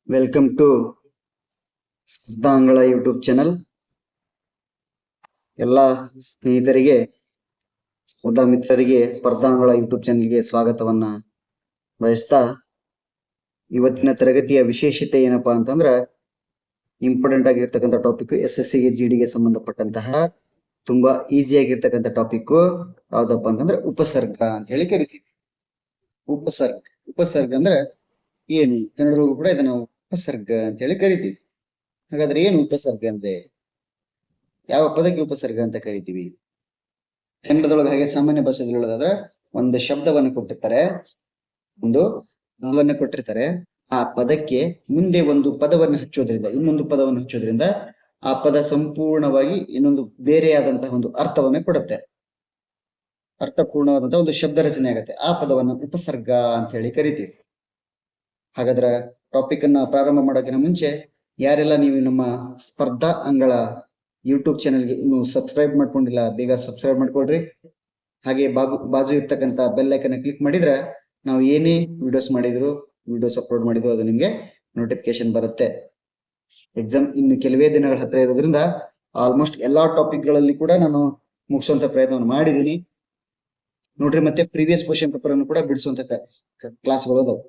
Welcome to ಸ್ಪರ್ಧಾಂಗಳ YouTube channel. ಎಲ್ಲ ಸ್ನೇಹಿತರಿಗೆ, ಸ್ಪರ್ಧಾ ಮಿತ್ರರಿಗೆ ಸ್ಪರ್ಧಾಂಗಳ ಯೂಟ್ಯೂಬ್ ಚಾನಲ್ಗೆ ಸ್ವಾಗತವನ್ನ ಬಯಸ್ತಾ, ಇವತ್ತಿನ ತರಗತಿಯ ವಿಶೇಷತೆ ಏನಪ್ಪಾ ಅಂತಂದ್ರ, ಇಂಪಾರ್ಟೆಂಟ್ ಆಗಿರ್ತಕ್ಕಂಥ ಟಾಪಿಕ್ SSCಗೆ GDಗೆ ಸಂಬಂಧಪಟ್ಟಂತಹ ತುಂಬಾ ಈಸಿ ಆಗಿರ್ತಕ್ಕಂಥ ಟಾಪಿಕ್ ಯಾವ್ದಪ್ಪ ಅಂತಂದ್ರೆ ಉಪಸರ್ಗ ಅಂತ ಹೇಳಿ ಕರಿತೀವಿ. ಉಪಸರ್ಗ ಉಪಸರ್ಗ ಅಂದ್ರೆ ಏನು? ಕನ್ನಡದಲ್ಲೂ ಕೂಡ ಇದನ್ನ ಉಪಸರ್ಗ ಅಂತ ಹೇಳಿ ಕರಿತೀವಿ. ಹಾಗಾದ್ರೆ ಏನು ಉಪಸರ್ಗ ಅಂದ್ರೆ? ಯಾವ ಪದಕ್ಕೆ ಉಪಸರ್ಗ ಅಂತ ಕರಿತೀವಿ? ಕನ್ನಡದೊಳಗೆ ಹಾಗೆ ಸಾಮಾನ್ಯ ಭಾಷೆಯಲ್ಲಿ ಹೇಳೋದಾದ್ರೆ, ಒಂದು ಶಬ್ದವನ್ನು ಕೊಟ್ಟಿರ್ತಾರೆ, ಒಂದು ಪದವನ್ನು ಕೊಟ್ಟಿರ್ತಾರೆ. ಆ ಪದಕ್ಕೆ ಮುಂದೆ ಒಂದು ಪದವನ್ನು ಹಚ್ಚೋದ್ರಿಂದ, ಇನ್ನೊಂದು ಪದವನ್ನು ಹಚ್ಚೋದ್ರಿಂದ ಆ ಪದ ಸಂಪೂರ್ಣವಾಗಿ ಇನ್ನೊಂದು ಬೇರೆಯಾದಂತಹ ಒಂದು ಅರ್ಥವನ್ನ ಕೊಡುತ್ತೆ. ಅರ್ಥಪೂರ್ಣವಾದಂತಹ ಒಂದು ಶಬ್ದ ರಚನೆ ಆಗುತ್ತೆ. ಆ ಪದವನ್ನು ಉಪಸರ್ಗ ಅಂತ ಹೇಳಿ ಕರಿತೀವಿ. ಹಾಗಾದ್ರೆ ಟಾಪಿಕ್ ಅನ್ನ ಪ್ರಾರಂಭ ಮಾಡೋಕ್ಕಿಂತ ಮುಂಚೆ, ಯಾರೆಲ್ಲ ನೀವು ನಮ್ಮ ಸ್ಪರ್ಧಾ ಅಂಗಳ ಯೂಟ್ಯೂಬ್ ಚಾನೆಲ್ಗೆ ಇನ್ನು ಸಬ್ಸ್ಕ್ರೈಬ್ ಮಾಡ್ಕೊಂಡಿಲ್ಲ, ಬೇಗ ಸಬ್ಸ್ಕ್ರೈಬ್ ಮಾಡ್ಕೊಳ್ರಿ. ಹಾಗೆ ಬಾಜು ಇರ್ತಕ್ಕಂಥ ಬೆಲ್ ಐಕನ್ ಕ್ಲಿಕ್ ಮಾಡಿದ್ರೆ ನಾವು ಏನೇ ವಿಡಿಯೋಸ್ ಅಪ್ಲೋಡ್ ಮಾಡಿದ್ರು ಅದು ನಿಮ್ಗೆ ನೋಟಿಫಿಕೇಶನ್ ಬರುತ್ತೆ. ಎಕ್ಸಾಮ್ ಇನ್ನು ಕೆಲವೇ ದಿನಗಳ ಹತ್ರ ಇರೋದ್ರಿಂದ ಆಲ್ಮೋಸ್ಟ್ ಎಲ್ಲಾ ಟಾಪಿಕ್ ಗಳಲ್ಲಿ ಕೂಡ ನಾನು ಮುಗಿಸುವಂತ ಪ್ರಯತ್ನವನ್ನು ಮಾಡಿದ್ದೀನಿ. ನೋಡ್ರಿ, ಮತ್ತೆ ಪ್ರೀವಿಯಸ್ ಕ್ವಶನ್ ಪೇಪರ್ ಅನ್ನು ಕೂಡ ಬಿಡಿಸುವಂತ ಕ್ಲಾಸ್ಗಳು ಅದಾವ.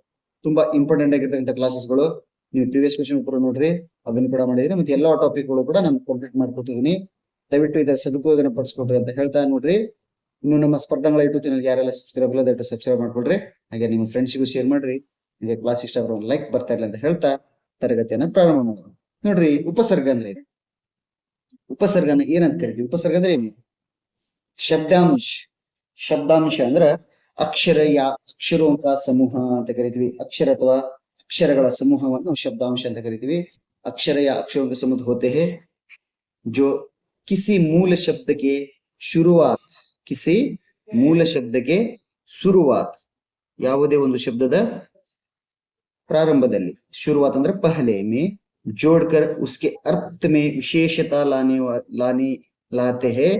ತುಂಬಾ ಇಂಪಾರ್ಟೆಂಟ್ ಆಗಿರ್ತಕ್ಕಂಥ ಕ್ಲಾಸಸ್ಗಳು. ನೀವು ಪ್ರೀವಿಯಸ್ ಕ್ವಶನ್ ಪೇಪರ್ ನೋಡ್ರಿ, ಅದನ್ನು ಕೂಡ ಮಾಡಿದ್ರಿ. ಮತ್ತೆ ಎಲ್ಲಾ ಟಾಪಿಕ್ಗಳು ಕೂಡ ನಾನು ಕಂಪ್ಲೀಟ್ ಮಾಡ್ಕೊಟ್ಟಿದ್ದೀನಿ. ದಯವಿಟ್ಟು ಇದರ ಸದುಪಯೋಗ ಪಡಿಸ್ಕೊಡ್ರಿ ಅಂತ ಹೇಳ್ತಾ, ನೋಡ್ರಿ, ಇನ್ನು ನಮ್ಮ ಸ್ಪರ್ಧಾಂಗಳ ಯೂಟ್ಯೂಬ್ ಚಾನಲ್ ಯಾರೆಲ್ಲ ಸಬ್ಸ್ಕ್ರೈಬ್ ಇಲ್ಲ ದಯವಿಟ್ಟು ಸಬ್ಸ್ಕ್ರೈಬ್ ಮಾಡ್ಕೊಳ್ರಿ. ಹಾಗೆ ನಿಮ್ಮ ಫ್ರೆಂಡ್ಸ್ಗೂ ಶೇರ್ ಮಾಡ್ರಿ. ನಿಮಗೆ ಕ್ಲಾಸ್ ಇಷ್ಟ ಆದ್ರೆ ಲೈಕ್ ಬರ್ತಾ ಇಲ್ಲ ಅಂತ ಹೇಳ್ತಾ ತರಗತಿಯನ್ನ ಪ್ರಾರಂಭ ಮಾಡೋಣ. ನೋಡ್ರಿ, ಉಪಸರ್ಗ ಅಂದ್ರೆ ಏನು? ಉಪಸರ್ಗನ ಏನಂತ ಕರಿತೀವಿ? ಉಪಸರ್ಗ ಅಂದ್ರೆ ಏನು? ಶಬ್ದಾಂಶ ಅಂದ್ರೆ ಅಕ್ಷರವಂತ ಸಮೂಹ ಅಂತ ಕರಿತೀವಿ. ಅಕ್ಷರ ಅಥವಾ ಅಕ್ಷರಗಳ ಸಮೂಹವನ್ನು ಶಬ್ದಾಂಶ ಅಂತ ಕರಿತೀವಿ. अक्षरों के समूह होते हैं जो किसी मूल शब्द के ಶುರುವಾತ್ ಯಾವುದೇ ಒಂದು ಶಬ್ದದ ಪ್ರಾರಂಭದಲ್ಲಿ, ಶುರುವಾತ್ ಅಂದ್ರೆ ಪಹಲೆ ಮೇ जोड़कर उसके अर्थ में विशेषता लाते हैं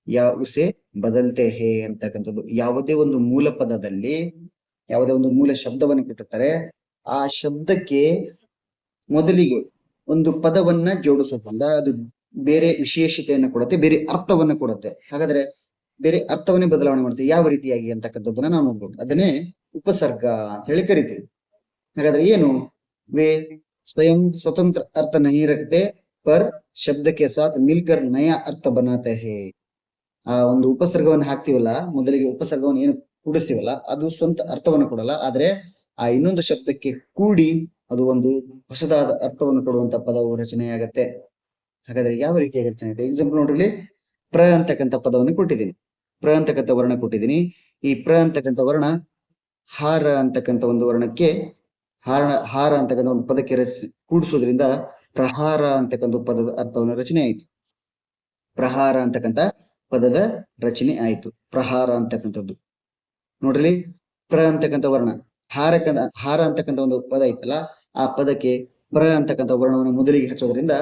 या उसे ಬದಲ್ತೆ ಹೇ ಅಂತಕ್ಕಂಥದ್ದು. ಯಾವುದೇ ಒಂದು ಮೂಲ ಪದದಲ್ಲಿ ಯಾವುದೇ ಒಂದು ಮೂಲ ಶಬ್ದವನ್ನು ಕೊಟ್ಟಿರ್ತಾರೆ, ಆ ಶಬ್ದಕ್ಕೆ ಮೊದಲಿಗೆ ಒಂದು ಪದವನ್ನ ಜೋಡಿಸೋದ್ರಿಂದ ಅದು ಬೇರೆ ವಿಶೇಷತೆಯನ್ನು ಕೊಡುತ್ತೆ, ಬೇರೆ ಅರ್ಥವನ್ನ ಕೊಡುತ್ತೆ. ಹಾಗಾದ್ರೆ ಬೇರೆ ಅರ್ಥವನ್ನೇ ಬದಲಾವಣೆ ಮಾಡುತ್ತೆ. ಯಾವ ರೀತಿಯಾಗಿ ಅಂತಕ್ಕಂಥದ್ದನ್ನ ನಾವು ನೋಡ್ಬೋದು. ಅದನ್ನೇ ಉಪಸರ್ಗ ಅಂತ ಹೇಳಿ ಕರಿತೀವಿ. ಹಾಗಾದ್ರೆ ಏನು? वे स्वयं स्वतंत्र अर्थ नहीं रखते पर शब्द के साथ मिलकर नया अर्थ बनाते हैं. ಆ ಒಂದು ಉಪಸರ್ಗವನ್ನು ಹಾಕ್ತಿವಲ್ಲ, ಮೊದಲಿಗೆ ಉಪಸರ್ಗವನ್ನು ಏನು ಕೂಡಿಸ್ತೀವಲ್ಲ, ಅದು ಸ್ವಂತ ಅರ್ಥವನ್ನು ಕೊಡಲ್ಲ, ಆದ್ರೆ ಆ ಇನ್ನೊಂದು ಶಬ್ದಕ್ಕೆ ಕೂಡಿ ಅದು ಒಂದು ಹೊಸದಾದ ಅರ್ಥವನ್ನು ಕೊಡುವಂತ ಪದವು ರಚನೆಯಾಗತ್ತೆ. ಹಾಗಾದ್ರೆ ಯಾವ ರೀತಿಯಾಗಿ ರಚನೆ ಆಗುತ್ತೆ? ಎಕ್ಸಾಂಪಲ್ ನೋಡ್ರಿ, ಪ್ರ ಅಂತಕ್ಕಂಥ ಪದವನ್ನು ಕೊಟ್ಟಿದ್ದೀನಿ, ಪ್ರ ಅಂತಕ್ಕಂಥ ವರ್ಣ ಕೊಟ್ಟಿದ್ದೀನಿ. ಈ ಪ್ರ ಅಂತಕ್ಕಂಥ ವರ್ಣ ಹಾರ ಅಂತಕ್ಕಂಥ ಒಂದು ವರ್ಣಕ್ಕೆ, ಹಾರ ಅಂತಕ್ಕಂಥ ಒಂದು ಪದಕ್ಕೆ ಕೂಡಿಸೋದ್ರಿಂದ ಪ್ರಹಾರ ಅಂತಕ್ಕಂಥ ಪದದ ಅರ್ಥವನ್ನು ರಚನೆ ಆಯಿತು. ಪ್ರಹಾರ ಅಂತಕ್ಕಂಥ ಪದದ ರಚನೆ ಆಯಿತು. ಪ್ರಹಾರ ಅಂತಕ್ಕಂಥದ್ದು ನೋಡ್ರಿ, ಪ್ರ ಅಂತಕ್ಕಂಥ ವರ್ಣ, ಹಾರ ಅಂತಕ್ಕಂಥ ಒಂದು ಪದ ಐತಲ್ಲ, ಆ ಪದಕ್ಕೆ ಪ್ರ ಅಂತಕ್ಕಂಥ ವರ್ಣವನ್ನು ಮೊದಲಿಗೆ ಹಚ್ಚೋದ್ರಿಂದ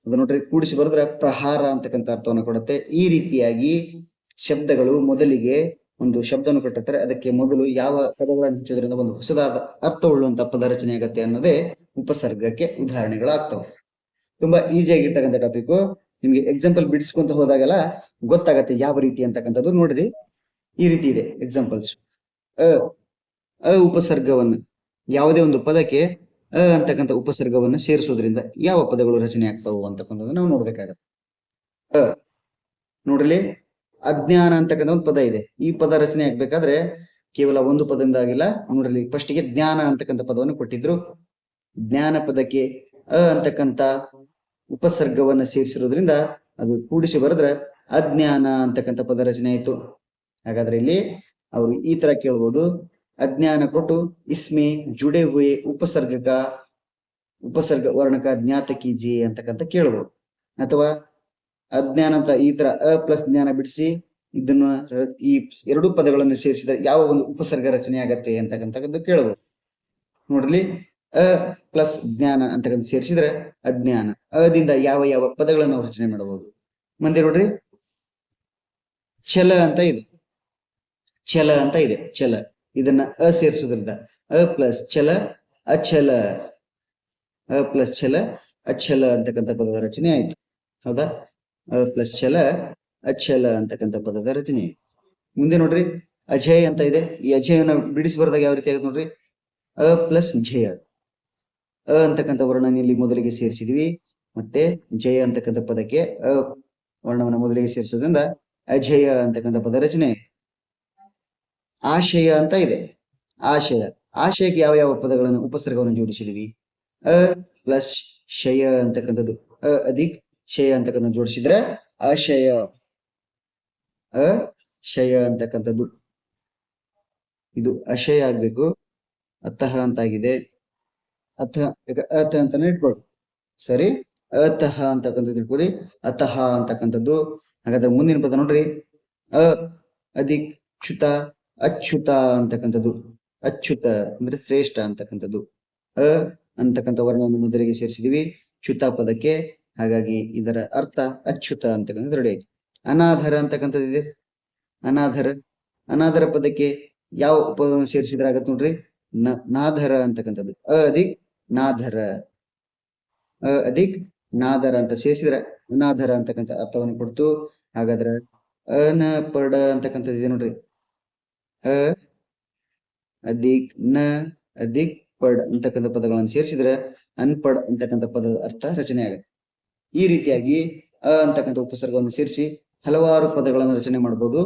ಅದು ನೋಡ್ರಿ ಕೂಡಿಸಿ ಬರೆದ್ರೆ ಪ್ರಹಾರ ಅಂತಕ್ಕಂಥ ಅರ್ಥವನ್ನು ಕೊಡುತ್ತೆ. ಈ ರೀತಿಯಾಗಿ ಶಬ್ದಗಳು ಮೊದಲಿಗೆ ಒಂದು ಶಬ್ದವನ್ನು ಕೊಟ್ಟಿರ್ತಾರೆ, ಅದಕ್ಕೆ ಮೊದಲು ಯಾವ ಪದಗಳನ್ನು ಹಚ್ಚೋದ್ರಿಂದ ಒಂದು ಹೊಸದಾದ ಅರ್ಥವುಳ್ಳುವಂತ ಪದ ರಚನೆ ಆಗತ್ತೆ ಅನ್ನೋದೇ ಉಪಸರ್ಗಕ್ಕೆ ಉದಾಹರಣೆಗಳಾಗ್ತವೆ. ತುಂಬಾ ಈಸಿ ಆಗಿರ್ತಕ್ಕಂಥ ಟಾಪಿಕ್. ನಿಮ್ಗೆ ಎಕ್ಸಾಂಪಲ್ ಬಿಡಿಸ್ಕೊಂತ ಹೋದಾಗೆಲ್ಲ ಗೊತ್ತಾಗತ್ತೆ ಯಾವ ರೀತಿ ಅಂತಕ್ಕಂಥದ್ದು. ನೋಡ್ರಿ, ಈ ರೀತಿ ಇದೆ ಎಕ್ಸಾಂಪಲ್ಸ್. ಅ ಉಪಸರ್ಗವನ್ನು, ಯಾವುದೇ ಒಂದು ಪದಕ್ಕೆ ಅ ಅಂತಕ್ಕಂಥ ಉಪಸರ್ಗವನ್ನು ಸೇರಿಸೋದ್ರಿಂದ ಯಾವ ಪದಗಳು ರಚನೆ ಆಗ್ತಾವು ಅಂತಕ್ಕಂಥದ್ದು ನಾವು ನೋಡ್ಬೇಕಾಗತ್ತೆ. ನೋಡ್ರಿ, ಅಜ್ಞಾನ ಅಂತಕ್ಕಂಥ ಒಂದು ಪದ ಇದೆ. ಈ ಪದ ರಚನೆ ಆಗ್ಬೇಕಾದ್ರೆ ಕೇವಲ ಒಂದು ಪದದಿಂದ ಆಗಿಲ್ಲ. ನೋಡ್ರಿ, ಫಸ್ಟಿಗೆ ಜ್ಞಾನ ಅಂತಕ್ಕಂಥ ಪದವನ್ನು ಕೊಟ್ಟಿದ್ರು. ಜ್ಞಾನ ಪದಕ್ಕೆ ಅ ಅಂತಕ್ಕಂಥ ಉಪಸರ್ಗವನ್ನ ಸೇರಿಸಿರೋದ್ರಿಂದ ಅದು ಕೂಡಿಸಿ ಬರೆದ್ರೆ ಅಜ್ಞಾನ ಅಂತಕ್ಕಂಥ ಪದ ರಚನೆ ಆಯಿತು. ಹಾಗಾದ್ರೆ ಇಲ್ಲಿ ಅವರು ಈ ತರ ಕೇಳ್ಬೋದು, ಅಜ್ಞಾನ ಕೊಟ್ಟು ಇಸ್ಮೆ ಜುಡೆ ಹುಯೆ ಉಪಸರ್ಗ ವರ್ಣ ಕಾ ಜ್ಞಾತ ಕೀಜಿಯೆ ಅಂತಕ್ಕಂಥ ಕೇಳ್ಬೋದು. ಅಥವಾ ಅಜ್ಞಾನ ಅಂತ ಈ ತರ ಅ ಪ್ಲಸ್ ಜ್ಞಾನ ಬಿಡಿಸಿ ಇದನ್ನ ಈ ಎರಡು ಪದಗಳನ್ನು ಸೇರಿಸಿದ್ರೆ ಯಾವ ಒಂದು ಉಪಸರ್ಗ ರಚನೆ ಆಗತ್ತೆ ಅಂತಕ್ಕಂಥದ್ದು ಕೇಳಬಹುದು. ನೋಡ್ರಿ, ಅ ಪ್ಲಸ್ ಜ್ಞಾನ ಅಂತಕ್ಕಂಥ ಸೇರಿಸಿದ್ರೆ ಅಜ್ಞಾನ. ಅದಿಂದ ಯಾವ ಯಾವ ಪದಗಳನ್ನು ನಾವು ರಚನೆ ಮಾಡಬಹುದು. ಮುಂದೆ ನೋಡ್ರಿ, ಛಲ ಅಂತ ಇದೆ. ಛಲ ಇದನ್ನ ಅ ಸೇರಿಸೋದ್ರಿಂದ ಅ ಪ್ಲಸ್ ಛಲ ಅಛಲ. ಅ ಪ್ಲಸ್ ಛಲ ಅಚ್ಛಲ ಅಂತಕ್ಕಂಥ ಪದದ ರಚನೆ ಆಯ್ತು. ಹೌದಾ? ಅ ಪ್ಲಸ್ ಛಲ ಅಚ್ಛಲ ಅಂತಕ್ಕಂಥ ಪದದ ರಚನೆ. ಮುಂದೆ ನೋಡ್ರಿ ಅಜಯ್ ಅಂತ ಇದೆ. ಈ ಅಜಯನ ಬಿಡಿಸಿ ಬರೆದಾಗ ಯಾವ ರೀತಿ ಆಗುತ್ತೆ ನೋಡ್ರಿ, ಅ ಪ್ಲಸ್ ಜಯ. ಅ ಅಂತಕ್ಕಂಥ ವರ್ಣನ ಇಲ್ಲಿ ಮೊದಲಿಗೆ ಸೇರಿಸಿದ್ವಿ, ಮತ್ತೆ ಜಯ ಅಂತಕ್ಕಂಥ ಪದಕ್ಕೆ ಅ ವರ್ಣವನ್ನು ಮೊದಲಿಗೆ ಸೇರಿಸೋದ್ರಿಂದ ಅಜಯ ಅಂತಕ್ಕಂಥ ಪದ ರಚನೆ. ಆಶಯ ಅಂತ ಇದೆ. ಆಶಯ, ಆಶಯಕ್ಕೆ ಯಾವ ಯಾವ ಪದಗಳನ್ನು ಉಪಸರ್ಗವನ್ನು ಜೋಡಿಸಿದ್ವಿ? ಅ ಪ್ಲಸ್ ಶಯ ಅಂತಕ್ಕಂಥದ್ದು, ಅ ಅಧಿಕ್ ಶಯ ಅಂತಕ್ಕಂಥ ಜೋಡಿಸಿದ್ರೆ ಆಶಯ. ಅ ಶಯ ಅಂತಕ್ಕಂಥದ್ದು ಇದು ಅಶಯ ಆಗ್ಬೇಕು, ಅತಃ ಅಂತಾಗಿದೆ. ಅಥ ಅಥ ಅಂತಾನೆ ಇಟ್ಕೊಳ್ರಿ, ಸಾರಿ ಅತಃ ಅಂತಕ್ಕಂಥದ್ದು ಇಟ್ಕೊಳ್ಳಿ, ಅತಃ ಅಂತಕ್ಕಂಥದ್ದು. ಹಾಗಾದ್ರೆ ಮುಂದಿನ ಪದ ನೋಡ್ರಿ, ಅ ಅಧಿಕ್ ಚ್ಯುತ ಅಚ್ಯುತ ಅಂತಕ್ಕಂಥದ್ದು. ಅಚ್ಯುತ ಅಂದ್ರೆ ಶ್ರೇಷ್ಠ ಅಂತಕ್ಕಂಥದ್ದು. ಅ ಅಂತಕ್ಕಂಥ ವರ್ಣವನ್ನು ಮೊದಲಿಗೆ ಸೇರಿಸಿದೀವಿ ಚ್ಯುತ ಪದಕ್ಕೆ, ಹಾಗಾಗಿ ಇದರ ಅರ್ಥ ಅಚ್ಯುತ ಅಂತಕ್ಕಂಥದ್ದು ರೆಡಿ ಆಯ್ತು. ಅನಾಧರ ಅಂತಕ್ಕಂಥದ್ದು ಇದೆ. ಅನಾಧರ, ಅನಾಧರ ಪದಕ್ಕೆ ಯಾವ ಪದವನ್ನು ಸೇರಿಸಿದ್ರೆ ಆಗತ್ತೆ ನೋಡ್ರಿ, ನಾಧರ ಅಂತಕ್ಕಂಥದ್ದು. ಅ ಅಧಿಕ್ ನಾಧರ, ಅ ಅಧಿಕ್ ನಾಧರ ಅಂತ ಸೇರಿಸಿದ್ರೆ ಅನಾಧರ ಅಂತಕ್ಕಂಥ ಅರ್ಥವನ್ನು ಕೊಡ್ತು. ಹಾಗಾದ್ರೆ ಅನ ಪಡ ಅಂತಕ್ಕಂಥದ್ದು ಇದೆ ನೋಡ್ರಿ, ಅ ಅಧಿಕ್ ನ ಅಧಿಕ್ ಪಡ್ ಅಂತಕ್ಕಂಥ ಪದಗಳನ್ನು ಸೇರಿಸಿದ್ರೆ ಅನ್ಪಡ್ ಅಂತಕ್ಕಂಥ ಪದದ ಅರ್ಥ ರಚನೆ ಆಗುತ್ತೆ. ಈ ರೀತಿಯಾಗಿ ಅ ಅಂತಕ್ಕಂಥ ಉಪಸರ್ಗವನ್ನು ಸೇರಿಸಿ ಹಲವಾರು ಪದಗಳನ್ನು ರಚನೆ ಮಾಡಬಹುದು.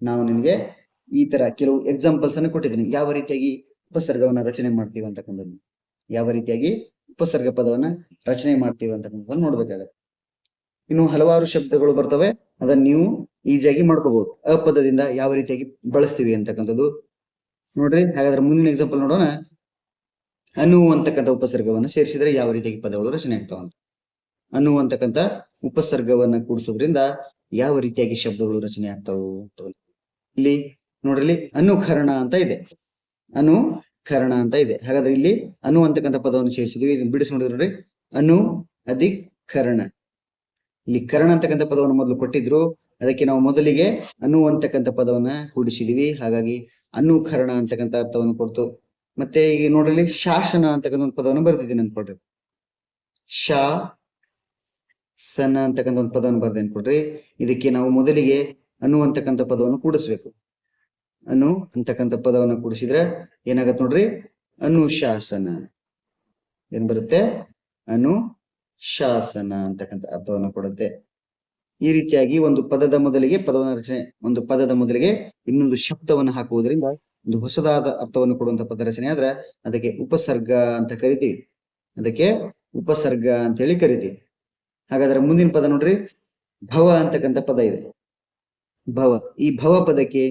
ನಾವು ನಿಮಗೆ ಈ ತರ ಕೆಲವು ಎಕ್ಸಾಂಪಲ್ಸ್ ಅನ್ನು ಕೊಟ್ಟಿದ್ದೀನಿ, ಯಾವ ರೀತಿಯಾಗಿ ಉಪಸರ್ಗವನ್ನ ರಚನೆ ಮಾಡ್ತೀವಿ ಅಂತಕ್ಕಂಥದ್ದು, ಯಾವ ರೀತಿಯಾಗಿ ಉಪಸರ್ಗ ಪದವನ್ನ ರಚನೆ ಮಾಡ್ತೀವಿ ಅಂತಕ್ಕಂಥದ್ದನ್ನು ನೋಡ್ಬೇಕಾಗತ್ತೆ. ಇನ್ನು ಹಲವಾರು ಶಬ್ದಗಳು ಬರ್ತವೆ, ಅದನ್ನ ನೀವು ಈಸಿಯಾಗಿ ಮಾಡ್ಕೋಬಹುದು. ಅ ಪದದಿಂದ ಯಾವ ರೀತಿಯಾಗಿ ಬಳಸ್ತೀವಿ ಅಂತಕ್ಕಂಥದ್ದು ನೋಡ್ರಿ. ಹಾಗಾದ್ರೆ ಮುಂದಿನ ಎಕ್ಸಾಂಪಲ್ ನೋಡೋಣ. ಅನು ಅಂತಕ್ಕಂಥ ಉಪಸರ್ಗವನ್ನು ಸೇರಿಸಿದ್ರೆ ಯಾವ ರೀತಿಯಾಗಿ ಪದಗಳು ರಚನೆ ಆಗ್ತಾವ ಅಂತ. ಅನು ಅಂತಕ್ಕಂಥ ಉಪಸರ್ಗವನ್ನ ಕೂಡಿಸೋದ್ರಿಂದ ಯಾವ ರೀತಿಯಾಗಿ ಶಬ್ದಗಳು ರಚನೆ ಆಗ್ತಾವು. ಇಲ್ಲಿ ನೋಡ್ರಿ, ಅನುಕರಣ ಅಂತ ಇದೆ, ಅನುಕರಣ ಅಂತ ಇದೆ. ಹಾಗಾದ್ರೆ ಇಲ್ಲಿ ಅನು ಅಂತಕ್ಕಂಥ ಪದವನ್ನು ಸೇರಿಸಿದ್ವಿ, ಇದನ್ನ ಬಿಡಿಸಿ ನೋಡಿದ್ರಿ, ಅನು ಅಧಿಕ್ ಕರ್ಣ. ಇಲ್ಲಿ ಕರ್ಣ ಅಂತಕ್ಕಂಥ ಪದವನ್ನು ಮೊದಲು ಕೊಟ್ಟಿದ್ರು, ಅದಕ್ಕೆ ನಾವು ಮೊದಲಿಗೆ ಅನು ಅಂತಕ್ಕಂಥ ಪದವನ್ನ ಕೂಡಿಸಿದೀವಿ, ಹಾಗಾಗಿ ಅನುಕರಣ ಅಂತಕ್ಕಂಥ ಅರ್ಥವನ್ನು ಕೊಡ್ತು. ಮತ್ತೆ ಈಗ ನೋಡ್ರಿ, ಶಾಸನ ಅಂತಕ್ಕಂಥ ಒಂದು ಪದವನ್ನು ಬರ್ದಿದ್ದೀನಿ ಅನ್ಕೊಡ್ರಿ, ಶಾ ಸನ ಅಂತಕ್ಕಂಥ ಒಂದು ಪದವನ್ನು ಬರ್ದೆ ಅನ್ಕೊಡ್ರಿ. ಇದಕ್ಕೆ ನಾವು ಮೊದಲಿಗೆ ಅನು ಅಂತಕ್ಕಂಥ ಪದವನ್ನು ಕೂಡಿಸ್ಬೇಕು. ಅನು ಅಂತಕ್ಕಂಥ ಪದವನ್ನು ಕೂಡಿಸಿದ್ರೆ ಏನಾಗತ್ತೆ ನೋಡ್ರಿ, ಅನುಶಾಸನ. ಏನ್ ಬರುತ್ತೆ? ಅನುಶಾಸನ ಅಂತಕ್ಕಂಥ ಅರ್ಥವನ್ನು ಕೊಡುತ್ತೆ. ಈ ರೀತಿಯಾಗಿ ಒಂದು ಪದದ ಮೊದಲಿಗೆ ಪದವನ್ನು ರಚನೆ, ಒಂದು ಪದದ ಮೊದಲಿಗೆ ಇನ್ನೊಂದು ಶಬ್ದವನ್ನು ಹಾಕುವುದರಿಂದ ಒಂದು ಹೊಸದಾದ ಅರ್ಥವನ್ನು ಕೊಡುವಂತ ಪದ ರಚನೆ ಆದ್ರೆ ಅದಕ್ಕೆ ಉಪಸರ್ಗ ಅಂತ ಕರಿತೀವಿ, ಅದಕ್ಕೆ ಉಪಸರ್ಗ ಅಂತ ಹೇಳಿ ಕರಿತೀವಿ. ಹಾಗಾದ್ರೆ ಮುಂದಿನ ಪದ ನೋಡ್ರಿ, ಭವ ಅಂತಕ್ಕಂಥ ಪದ ಇದೆ. ಭವ, ಈ ಭವ ಪದಕ್ಕೆ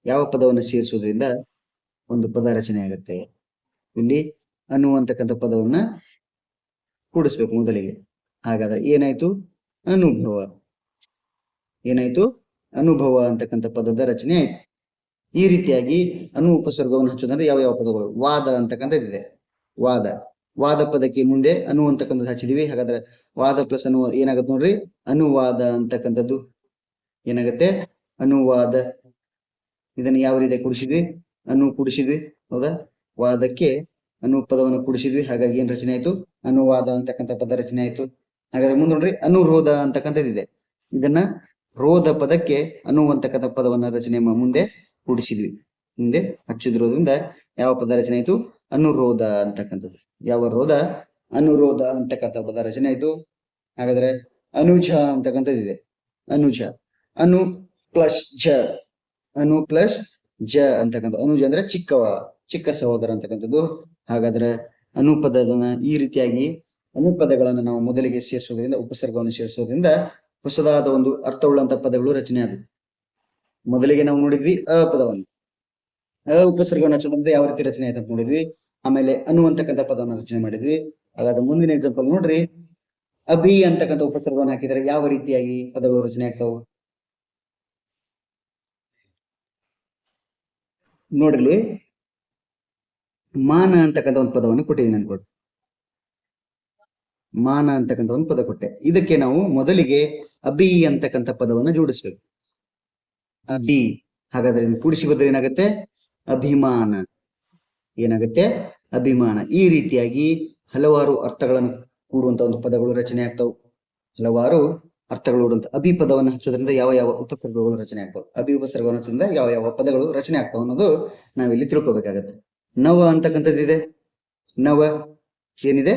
ಯಾವ ಪದವನ್ನು ಸೇರಿಸೋದ್ರಿಂದ ಒಂದು ಪದ ರಚನೆ ಆಗುತ್ತೆ? ಇಲ್ಲಿ ಅನು ಅಂತಕ್ಕಂಥ ಪದವನ್ನ ಕೂಡಿಸ್ಬೇಕು ಮೊದಲಿಗೆ. ಹಾಗಾದ್ರೆ ಏನಾಯ್ತು? ಅನುಭವ. ಏನಾಯ್ತು? ಅನುಭವ ಅಂತಕ್ಕಂಥ ಪದದ ರಚನೆ ಆಯ್ತು. ಈ ರೀತಿಯಾಗಿ ಅನು ಉಪಸರ್ಗವನ್ನು ಹಚ್ಚೋದಂದ್ರೆ ಯಾವ ಯಾವ ಪದಗಳು? ವಾದ ಅಂತಕ್ಕಂಥದ್ದಿದೆ. ವಾದ, ವಾದ ಪದಕ್ಕೆ ಮುಂದೆ ಅನು ಅಂತಕ್ಕಂಥದ್ದು ಹಚ್ಚಿದೀವಿ. ಹಾಗಾದ್ರೆ ವಾದ ಪ್ಲಸ್ ಅನು ಏನಾಗತ್ತೆ ನೋಡ್ರಿ, ಅನುವಾದ ಅಂತಕ್ಕಂಥದ್ದು ಏನಾಗತ್ತೆ? ಅನುವಾದ. ಇದನ್ನು ಯಾವ ರೀತಿ ಕೂಡಿಸಿದ್ವಿ? ಅನು ಕೂಡಿಸಿದ್ವಿ, ಹೌದಾ? ವಾದಕ್ಕೆ ಅನು ಪದವನ್ನು ಕೂಡಿಸಿದ್ವಿ, ಹಾಗಾಗಿ ಏನ್ ರಚನೆ ಆಯ್ತು? ಅನುವಾದ ಅಂತಕ್ಕಂಥ ಪದ ರಚನೆ ಆಯ್ತು. ಹಾಗಾದ್ರೆ ಮುಂದೆ ನೋಡ್ರಿ, ಅನುರೋಧ ಅಂತಕ್ಕಂಥದ್ದಿದೆ. ಇದನ್ನ ರೋಧ ಪದಕ್ಕೆ ಅನು ಅಂತಕ್ಕಂಥ ಪದವನ್ನ ರಚನೆ ಮುಂದೆ ಕೂಡಿಸಿದ್ವಿ, ಮುಂದೆ ಹಚ್ಚಿದ್ರೋದ್ರಿಂದ ಯಾವ ಪದ ರಚನೆ ಆಯ್ತು? ಅನುರೋಧ ಅಂತಕ್ಕಂಥದ್ದು. ಯಾವ ರೋಧ? ಅನುರೋಧ ಅಂತಕ್ಕಂಥ ಪದ ರಚನೆ ಆಯ್ತು. ಹಾಗಾದ್ರೆ ಅನುಜ ಅಂತಕ್ಕಂಥದ್ದಿದೆ. ಅನುಜ, ಅನು ಪ್ಲಸ್ ಜ, ಅನು ಪ್ಲಸ್ ಜ ಅಂತಕ್ಕಂಥ. ಅನುಜ ಅಂದ್ರೆ ಚಿಕ್ಕವ, ಚಿಕ್ಕ ಸಹೋದರ ಅಂತಕ್ಕಂಥದ್ದು. ಹಾಗಾದ್ರೆ ಅನುಪದನ ಈ ರೀತಿಯಾಗಿ ಅನುಪದಗಳನ್ನ ನಾವು ಮೊದಲಿಗೆ ಸೇರಿಸೋದ್ರಿಂದ, ಉಪಸರ್ಗವನ್ನು ಸೇರಿಸೋದ್ರಿಂದ ಹೊಸದಾದ ಒಂದು ಅರ್ಥವುಳ್ಳಂತ ಪದಗಳು ರಚನೆ ಆದವು. ಮೊದಲಿಗೆ ನಾವು ನೋಡಿದ್ವಿ ಅ ಪದವನ್ನು, ಅ ಉಪಸರ್ಗವನ್ನು ಹಚ್ಚೋದ್ರಿಂದ ಯಾವ ರೀತಿ ರಚನೆ ಆಯ್ತು ಅಂತ ನೋಡಿದ್ವಿ. ಆಮೇಲೆ ಅನು ಅಂತಕ್ಕಂಥ ಪದವನ್ನು ರಚನೆ ಮಾಡಿದ್ವಿ. ಹಾಗಾದ್ರೆ ಮುಂದಿನ ಎಕ್ಸಾಂಪಲ್ ನೋಡ್ರಿ, ಅಭಿ ಅಂತಕ್ಕಂಥ ಉಪಸರ್ಗವನ್ನು ಹಾಕಿದರೆ ಯಾವ ರೀತಿಯಾಗಿ ಪದಗಳು ರಚನೆ ಆಗ್ತಾವು ನೋಡ್ರಿ. ಮಾನ ಅಂತಕ್ಕಂಥ ಒಂದು ಪದವನ್ನು ಕೊಟ್ಟಿದ್ದೀನಿ ಅನ್ಕೊಡಿ. ಮಾನ ಅಂತಕ್ಕಂಥ ಒಂದು ಪದ ಕೊಟ್ಟೆ. ಇದಕ್ಕೆ ನಾವು ಮೊದಲಿಗೆ ಅಭಿ ಅಂತಕ್ಕಂಥ ಪದವನ್ನು ಜೋಡಿಸ್ಬೇಕು. ಅಭಿ, ಹಾಗಾದ್ರೆ ಕೂಡಿಸಿ ಬರೆದ್ರೆ ಏನಾಗುತ್ತೆ? ಅಭಿಮಾನ. ಏನಾಗುತ್ತೆ? ಅಭಿಮಾನ. ಈ ರೀತಿಯಾಗಿ ಹಲವಾರು ಅರ್ಥಗಳನ್ನು ಕೂಡುವಂತ ಒಂದು ಪದಗಳು ರಚನೆ ಆಗ್ತಾವೆ. ಹಲವಾರು ಅರ್ಥಗಳು ಕೂಡುವಂತ ಅಭಿ ಪದವನ್ನು ಹಚ್ಚೋದ್ರಿಂದ ಯಾವ ಯಾವ ಉಪಸರ್ಗಗಳು ರಚನೆ ಆಗ್ತಾವೆ, ಅಭಿ ಉಪಸರ್ಗವನ್ನು ಹಚ್ಚೋದ್ರಿಂದ ಯಾವ ಯಾವ ಪದಗಳು ರಚನೆ ಆಗ್ತಾವೆ ಅನ್ನೋದು ನಾವಿಲ್ಲಿ ತಿಳ್ಕೊಬೇಕಾಗತ್ತೆ. ನವ ಅಂತಕ್ಕಂಥದ್ದಿದೆ. ನವ ಏನಿದೆ?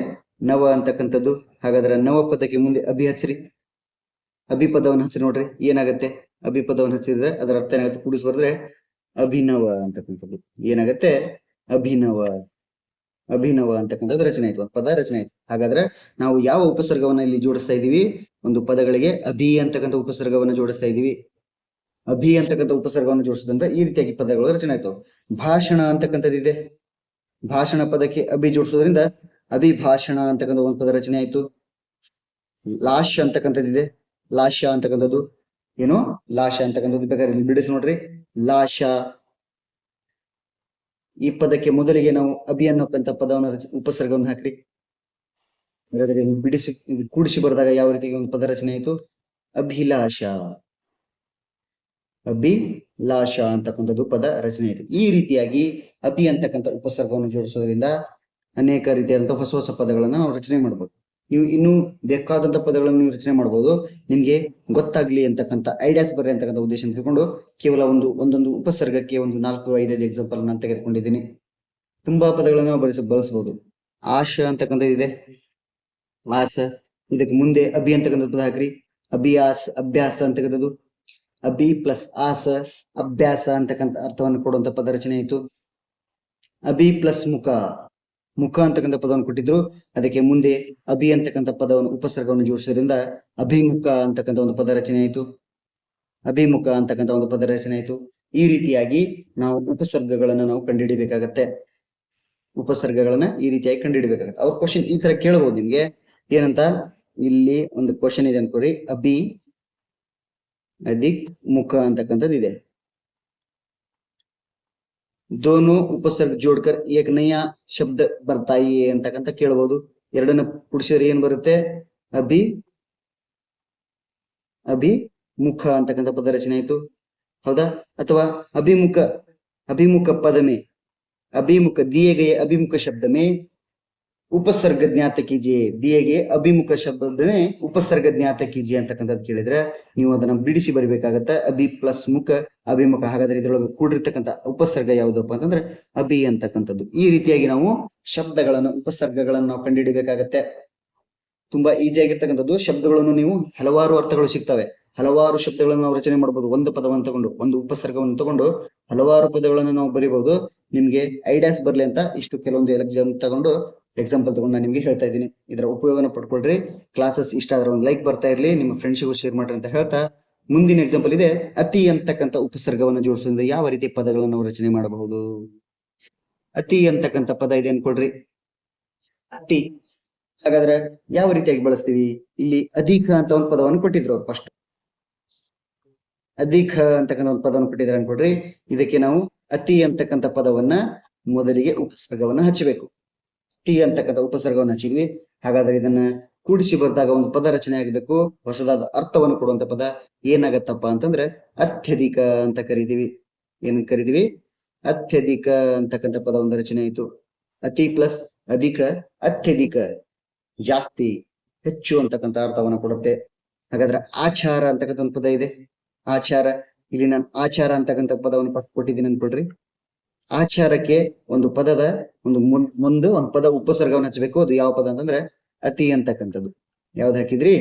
ನವ ಅಂತಕ್ಕಂಥದ್ದು. ಹಾಗಾದ್ರೆ ನವ ಪದಕ್ಕೆ ಮುಂದೆ ಅಭಿ ಹಚ್ಚ್ರಿ. ಅಭಿ ಪದವನ್ನು ಹಚ್ಚಿ ನೋಡ್ರಿ ಏನಾಗತ್ತೆ. ಅಭಿ ಪದವನ್ನು ಹಚ್ಚಿದ್ರೆ ಅದರ ಅರ್ಥ ಏನಾಗುತ್ತೆ? ಕೂಡಿಸಿ ಬರೆದ್ರೆ ಅಭಿನವ ಅಂತಕ್ಕಂಥದ್ದು ಏನಾಗತ್ತೆ? ಅಭಿನವ. ಅಭಿನವ ಅಂತಕ್ಕಂಥದ್ದು ರಚನೆ ಆಯ್ತು, ಒಂದು ಪದ ರಚನೆ ಆಯ್ತು. ಹಾಗಾದ್ರೆ ನಾವು ಯಾವ ಉಪಸರ್ಗವನ್ನ ಇಲ್ಲಿ ಜೋಡಿಸ್ತಾ ಇದೀವಿ? ಒಂದು ಪದಗಳಿಗೆ ಅಭಿ ಅಂತಕ್ಕಂಥ ಉಪಸರ್ಗವನ್ನು ಜೋಡಿಸ್ತಾ ಇದೀವಿ. ಅಭಿ ಅಂತಕ್ಕಂಥ ಉಪಸರ್ಗವನ್ನು ಜೋಡಿಸೋದ್ರಿಂದ ಈ ರೀತಿಯಾಗಿ ಪದಗಳು ರಚನೆ ಆಯ್ತು. ಭಾಷಣ ಅಂತಕ್ಕಂಥದ್ದಿದೆ. ಭಾಷಣ ಪದಕ್ಕೆ ಅಭಿ ಜೋಡಿಸೋದ್ರಿಂದ ಅಭಿಭಾಷಣ ಅಂತಕ್ಕಂಥ ಒಂದು ಪದ ರಚನೆ ಆಯ್ತು. ಲಾಶ ಅಂತಕ್ಕಂಥದ್ದಿದೆ. ಲಾಶ ಅಂತಕ್ಕಂಥದ್ದು ಏನು? ಲಾಶ ಅಂತಕ್ಕಂಥದ್ದು ಬೇಕಾದ್ರೆ ಇಲ್ಲಿ ಬಿಡಿಸಿ ನೋಡ್ರಿ. ಲಾಶ. ಈ ಪದಕ್ಕೆ ಮೊದಲಿಗೆ ನಾವು ಅಭಿ ಅನ್ನೋಕ್ಕಂತ ಪದವನ್ನು ಉಪಸರ್ಗವನ್ನು ಹಾಕ್ರಿ. ಬಿಡಿಸಿ ಕೂಡಿಸಿ ಬರೆದಾಗ ಯಾವ ರೀತಿ ಒಂದು ಪದ ರಚನೆ ಆಯಿತು? ಅಭಿಲಾಷ. ಅಭಿಲಾಷ ಅಂತಕ್ಕಂಥದ್ದು ಪದ ರಚನೆ ಆಯಿತು. ಈ ರೀತಿಯಾಗಿ ಅಭಿ ಅಂತಕ್ಕಂಥ ಉಪಸರ್ಗವನ್ನು ಜೋಡಿಸೋದ್ರಿಂದ ಅನೇಕ ರೀತಿಯಾದಂತಹ ಹೊಸ ಹೊಸ ಪದಗಳನ್ನು ನಾವು ರಚನೆ ಮಾಡ್ಬೋದು. ನೀವು ಇನ್ನೂ ಬೇಕಾದಂತ ಪದಗಳನ್ನು ನೀವು ರಚನೆ ಮಾಡ್ಬೋದು. ನಿಮ್ಗೆ ಗೊತ್ತಾಗ್ಲಿ ಅಂತಕ್ಕಂಥ ಐಡಿಯಾಸ್ ಬರ್ರಿ ಅಂತಕ್ಕಂಥ ಉದ್ದೇಶ ತಿಳ್ಕೊಂಡು ಕೇವಲ ಒಂದೊಂದು ಉಪಸರ್ಗಕ್ಕೆ ಒಂದು 4-5 ಎಕ್ಸಾಂಪಲ್ ನಾನು ತೆಗೆದುಕೊಂಡಿದ್ದೀನಿ. ತುಂಬಾ ಪದಗಳನ್ನು ನಾವು ಬಳಸಬಹುದು. ಆಶ ಅಂತಕ್ಕಂಥದ್ದು ಇದೆ. ಆಸ. ಇದಕ್ಕೆ ಮುಂದೆ ಅಭಿ ಅಂತಕ್ಕಂಥ ಪದ ಹಾಕ್ರಿ. ಅಭಿಯಾಸ, ಅಭ್ಯಾಸ ಅಂತಕ್ಕಂಥದ್ದು. ಅಭಿ ಪ್ಲಸ್ ಆಸ, ಅಭ್ಯಾಸ ಅಂತಕ್ಕಂಥ ಅರ್ಥವನ್ನು ಕೊಡುವಂತ ಪದ ರಚನೆ ಆಯಿತು. ಅಭಿ ಪ್ಲಸ್ ಮುಖ. ಮುಖ ಅಂತಕ್ಕಂಥ ಪದವನ್ನು ಕೊಟ್ಟಿದ್ರು. ಅದಕ್ಕೆ ಮುಂದೆ ಅಭಿ ಅಂತಕ್ಕಂಥ ಪದವನ್ನು ಉಪಸರ್ಗವನ್ನು ಜೋಡಿಸೋದ್ರಿಂದ ಅಭಿಮುಖ ಅಂತಕ್ಕಂಥ ಒಂದು ಪದ ರಚನೆ ಆಯಿತು. ಅಭಿಮುಖ ಅಂತಕ್ಕಂಥ ಒಂದು ಪದ ರಚನೆ ಆಯಿತು. ಈ ರೀತಿಯಾಗಿ ನಾವು ಉಪಸರ್ಗಗಳನ್ನ ನಾವು ಕಂಡುಹಿಡಿಬೇಕಾಗತ್ತೆ. ಉಪಸರ್ಗಗಳನ್ನ ಈ ರೀತಿಯಾಗಿ ಕಂಡುಹಿಡಿಬೇಕಾಗತ್ತೆ. ಅವ್ರ ಕ್ವಶನ್ ಈ ತರ ಕೇಳಬಹುದು ನಿಮ್ಗೆ. ಏನಂತ? ಇಲ್ಲಿ ಒಂದು ಕ್ವಶನ್ ಇದೆ ಅನ್ಕೋರಿ. ಅಭಿ ಅಧಿಕ್ ಮುಖ ಅಂತಕ್ಕಂಥದ್ದು ಇದೆ. दोनों उपसर्ग जोड़कर एक नया शब्द ಬರ್ತಾಯಿಯೇ ಅಂತಕ್ಕಂತ ಕೇಳಬಹುದು. ಎರಡನ್ನ ಕೂಡಿಸಿದ್ರೆ ಏನ್ ಬರುತ್ತೆ? ಅಭಿ ಅಭಿಮುಖ ಅಂತಕ್ಕಂಥ ಪದ ರಚನೆ ಆಯ್ತು. ಹೌದಾ? ಅಥವಾ अभिमुख अभिमुख पद में अभिमुख दिए गए अभिमुख शब्द में ಉಪಸರ್ಗ ಜ್ಞಾತ ಕೀಜಿಯೇ. ದಿಯೇ ಗಯೇ ಅಭಿಮುಖ ಶಬ್ದವೇ ಉಪಸರ್ಗ ಜ್ಞಾತ ಕೀಜಿಯೇ ಅಂತಕ್ಕಂಥದ್ದು ಕೇಳಿದ್ರೆ ನೀವು ಅದನ್ನ ಬಿಡಿಸಿ ಬರಿಬೇಕಾಗತ್ತೆ. ಅಭಿ ಪ್ಲಸ್ ಮುಖ ಅಭಿಮುಖ. ಹಾಗಾದ್ರೆ ಇದ್ರೊಳಗೆ ಕೂಡಿರ್ತಕ್ಕಂಥ ಉಪಸರ್ಗ ಯಾವುದಪ್ಪ ಅಂತಂದ್ರೆ ಅಭಿ ಅಂತಕ್ಕಂಥದ್ದು. ಈ ರೀತಿಯಾಗಿ ನಾವು ಶಬ್ದಗಳನ್ನು, ಉಪಸರ್ಗಗಳನ್ನು ನಾವು ಕಂಡುಹಿಡಿಬೇಕಾಗತ್ತೆ. ತುಂಬಾ ಈಸಿ ಆಗಿರ್ತಕ್ಕಂಥದ್ದು. ಶಬ್ದಗಳನ್ನು ನೀವು ಹಲವಾರು ಅರ್ಥಗಳು ಸಿಗ್ತವೆ. ಹಲವಾರು ಶಬ್ದಗಳನ್ನು ನಾವು ರಚನೆ ಮಾಡಬಹುದು. ಒಂದು ಪದವನ್ನು ತಗೊಂಡು, ಒಂದು ಉಪಸರ್ಗವನ್ನು ತಗೊಂಡು ಹಲವಾರು ಪದಗಳನ್ನು ನಾವು ಬರಿಬಹುದು. ನಿಮ್ಗೆ ಐಡಿಯಾಸ್ ಬರ್ಲಿ ಅಂತ ಇಷ್ಟು ಕೆಲವೊಂದು ಎಕ್ಸಾಂಪಲ್ ತಗೊಂಡು ನಾನು ನಿಮ್ಗೆ ಹೇಳ್ತಾ ಇದ್ದೀನಿ. ಇದರ ಉಪಯೋಗನ ಪಡ್ಕೊಳ್ರಿ. ಕ್ಲಾಸಸ್ ಇಷ್ಟ ಆದ್ರೆ ಒಂದು ಲೈಕ್ ಬರ್ತಾ ಇರ್ಲಿ, ನಿಮ್ಮ ಫ್ರೆಂಡ್ಸ್ಗೂ ಶೇರ್ ಮಾಡ್ರಿ ಅಂತ ಹೇಳ್ತಾ ಮುಂದಿನ ಎಕ್ಸಾಂಪಲ್ ಇದೆ. ಅತಿ ಅಂತಕ್ಕಂಥ ಉಪಸರ್ಗವನ್ನು ಜೋಡಿಸೋದ್ರಿಂದ ಯಾವ ರೀತಿ ಪದಗಳನ್ನು ನಾವು ರಚನೆ ಮಾಡಬಹುದು? ಅತಿ ಅಂತಕ್ಕಂಥ ಪದ ಇದೆ ಅನ್ಕೊಳ್ರಿ. ಅತಿ. ಹಾಗಾದ್ರೆ ಯಾವ ರೀತಿಯಾಗಿ ಬಳಸ್ತೀವಿ? ಇಲ್ಲಿ ಅಧಿಕ ಅಂತ ಒಂದು ಪದವನ್ನು ಕೊಟ್ಟಿದ್ರು ಅವ್ರು ಫಸ್ಟ್. ಅಧಿಕ ಅಂತಕ್ಕಂಥ ಒಂದು ಪದವನ್ನು ಕೊಟ್ಟಿದ್ದಾರೆ ಅನ್ಕೊಡ್ರಿ. ಇದಕ್ಕೆ ನಾವು ಅತಿ ಅಂತಕ್ಕಂಥ ಪದವನ್ನ ಮೊದಲಿಗೆ ಉಪಸರ್ಗವನ್ನ ಹಚ್ಚಬೇಕು. ಟಿ ಅಂತಕ್ಕಂಥ ಉಪಸರ್ಗವನ್ನು ಹಚ್ಚಿದ್ವಿ. ಹಾಗಾದ್ರೆ ಇದನ್ನ ಕೂಡಿಸಿ ಬರೆದಾಗ ಒಂದು ಪದ ರಚನೆ ಆಗಬೇಕು. ಹೊಸದಾದ ಅರ್ಥವನ್ನು ಕೊಡುವಂತ ಪದ ಏನಾಗತ್ತಪ್ಪ ಅಂತಂದ್ರೆ ಅತ್ಯಧಿಕ ಅಂತ ಕರಿತೀವಿ. ಏನ್ ಕರಿತೀವಿ? ಅತ್ಯಧಿಕ ಅಂತಕ್ಕಂಥ ಪದ ಒಂದು ರಚನೆ ಆಯಿತು. ಅತಿ ಪ್ಲಸ್ ಅಧಿಕ, ಅತ್ಯಧಿಕ, ಜಾಸ್ತಿ, ಹೆಚ್ಚು ಅಂತಕ್ಕಂಥ ಅರ್ಥವನ್ನು ಕೊಡುತ್ತೆ. ಹಾಗಾದ್ರೆ ಆಚಾರ ಅಂತಕ್ಕಂಥ ಒಂದು ಪದ ಇದೆ. ಆಚಾರ. ಇಲ್ಲಿ ನಾನು ಆಚಾರ ಅಂತಕ್ಕಂಥ ಪದವನ್ನು ಕೊಟ್ಟಿದ್ದೀನಿ ಅನ್ಕೊಳ್ರಿ. ಆಚಾರಕ್ಕೆ ಒಂದು ಪದದ ಒಂದು ಪದ ಉಪಸರ್ಗವನ್ನು ಹಚ್ಚಬೇಕು. ಅದು ಯಾವ ಪದ ಅಂತಂದ್ರೆ ಅತಿ ಅಂತಕ್ಕಂಥದ್ದು. ಯಾವ್ದು ಹಾಕಿದ್ರಿ?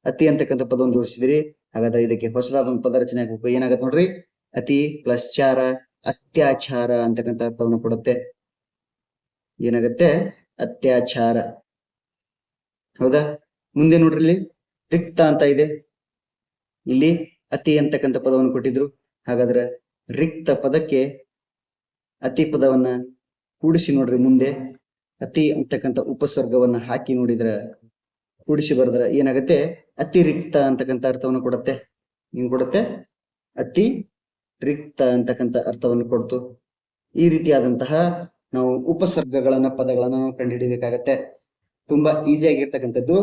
ಅತಿ ಅಂತಕ್ಕಂಥ ಪದವನ್ನು ಜೋಡಿಸಿದ್ರಿ. ಹಾಗಾದ್ರೆ ಇದಕ್ಕೆ ಹೊಸದಾದ ಒಂದು ಪದ ರಚನೆ ಆಗ್ಬೇಕು. ಏನಾಗತ್ತೆ ನೋಡ್ರಿ. ಅತಿ ಪ್ಲಸ್ ಚಾರ, ಅತ್ಯಾಚಾರ ಅಂತಕ್ಕಂಥ ಅರ್ಥವನ್ನು ಕೊಡುತ್ತೆ. ಏನಾಗತ್ತೆ? ಅತ್ಯಾಚಾರ. ಹೌದಾ? ಮುಂದೆ ನೋಡ್ರಿ, ಇಲ್ಲಿ ರಿಕ್ತ ಅಂತ ಇದೆ. ಇಲ್ಲಿ ಅತಿ ಅಂತಕ್ಕಂಥ ಪದವನ್ನು ಕೊಟ್ಟಿದ್ರು. ಹಾಗಾದ್ರೆ ರಿಕ್ತ ಪದಕ್ಕೆ ಅತಿ ಪದವನ್ನ ಕೂಡಿಸಿ ನೋಡ್ರಿ. ಮುಂದೆ ಅತಿ ಅಂತಕ್ಕಂಥ ಉಪಸರ್ಗವನ್ನ ಹಾಕಿ ನೋಡಿದ್ರ, ಕೂಡಿಸಿ ಬರೆದ್ರ ಏನಾಗತ್ತೆ? ಅತಿರಿಕ್ತ ಅಂತಕ್ಕಂಥ ಅರ್ಥವನ್ನು ಕೊಡುತ್ತೆ. ಏನ್ ಕೊಡುತ್ತೆ? ಅತಿ ರಿಕ್ತ ಅಂತಕ್ಕಂಥ ಅರ್ಥವನ್ನು ಕೊಡ್ತು. ಈ ರೀತಿಯಾದಂತಹ ನಾವು ಉಪಸರ್ಗಗಳನ್ನ, ಪದಗಳನ್ನ ನಾವು ಕಂಡುಹಿಡಿಯಬೇಕಾಗತ್ತೆ. ತುಂಬಾ ಈಸಿ ಆಗಿರ್ತಕ್ಕಂಥದ್ದು,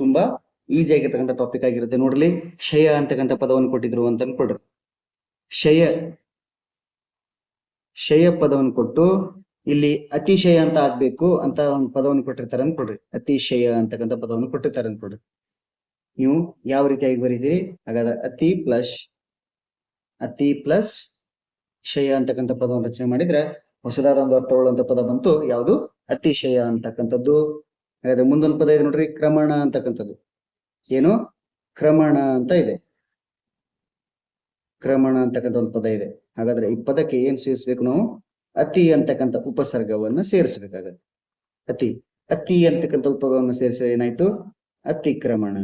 ತುಂಬಾ ಈಸಿ ಆಗಿರ್ತಕ್ಕಂಥ ಟಾಪಿಕ್ ಆಗಿರುತ್ತೆ. ನೋಡ್ಲಿ, ಶಯ ಅಂತಕ್ಕಂಥ ಪದವನ್ನು ಕೊಟ್ಟಿದ್ರು ಅಂತ ಅನ್ಕೊಡ್ರಿ. ಶಯ ಪದವನ್ನು ಕೊಟ್ಟು ಇಲ್ಲಿ ಅತಿಶಯ ಅಂತ ಆಗ್ಬೇಕು ಅಂತ ಒಂದು ಪದವನ್ನು ಕೊಟ್ಟಿರ್ತಾರೆ ಅನ್ಕೊಡ್ರಿ. ಅತಿಶಯ ಅಂತಕ್ಕಂಥ ಪದವನ್ನು ಕೊಟ್ಟಿರ್ತಾರೆ ಅನ್ಕೊಡ್ರಿ. ನೀವು ಯಾವ ರೀತಿಯಾಗಿ ಬರೀತೀರಿ? ಹಾಗಾದ್ರೆ ಅತಿ ಪ್ಲಸ್ ಶಯ ಅಂತಕ್ಕಂಥ ಪದವನ್ನು ರಚನೆ ಮಾಡಿದ್ರೆ ಹೊಸದಾದ ಒಂದು ಅರ್ಥವುಳ್ಳಂತ ಪದ ಬಂತು. ಯಾವುದು? ಅತಿಶಯ ಅಂತಕ್ಕಂಥದ್ದು. ಹಾಗಾದ್ರೆ ಮುಂದೊಂದು ಪದ ಇದೆ ನೋಡ್ರಿ, ಕ್ರಮಣ ಅಂತಕ್ಕಂಥದ್ದು. ಏನು? ಕ್ರಮಣ ಅಂತ ಇದೆ. ಕ್ರಮಣ ಅಂತಕ್ಕಂಥ ಒಂದು ಪದ ಇದೆ. ಹಾಗಾದ್ರೆ ಈ ಪದಕ್ಕೆ ಏನ್ ಸೇರಿಸ್ಬೇಕು ನಾವು? ಅತಿ ಅಂತಕ್ಕಂಥ ಉಪಸರ್ಗವನ್ನು ಸೇರಿಸಬೇಕಾಗತ್ತೆ. ಅತಿ ಅಂತಕ್ಕಂಥ ಉಪವನ್ನು ಸೇರಿಸಿದ್ರೆ ಏನಾಯ್ತು? ಅತಿಕ್ರಮಣ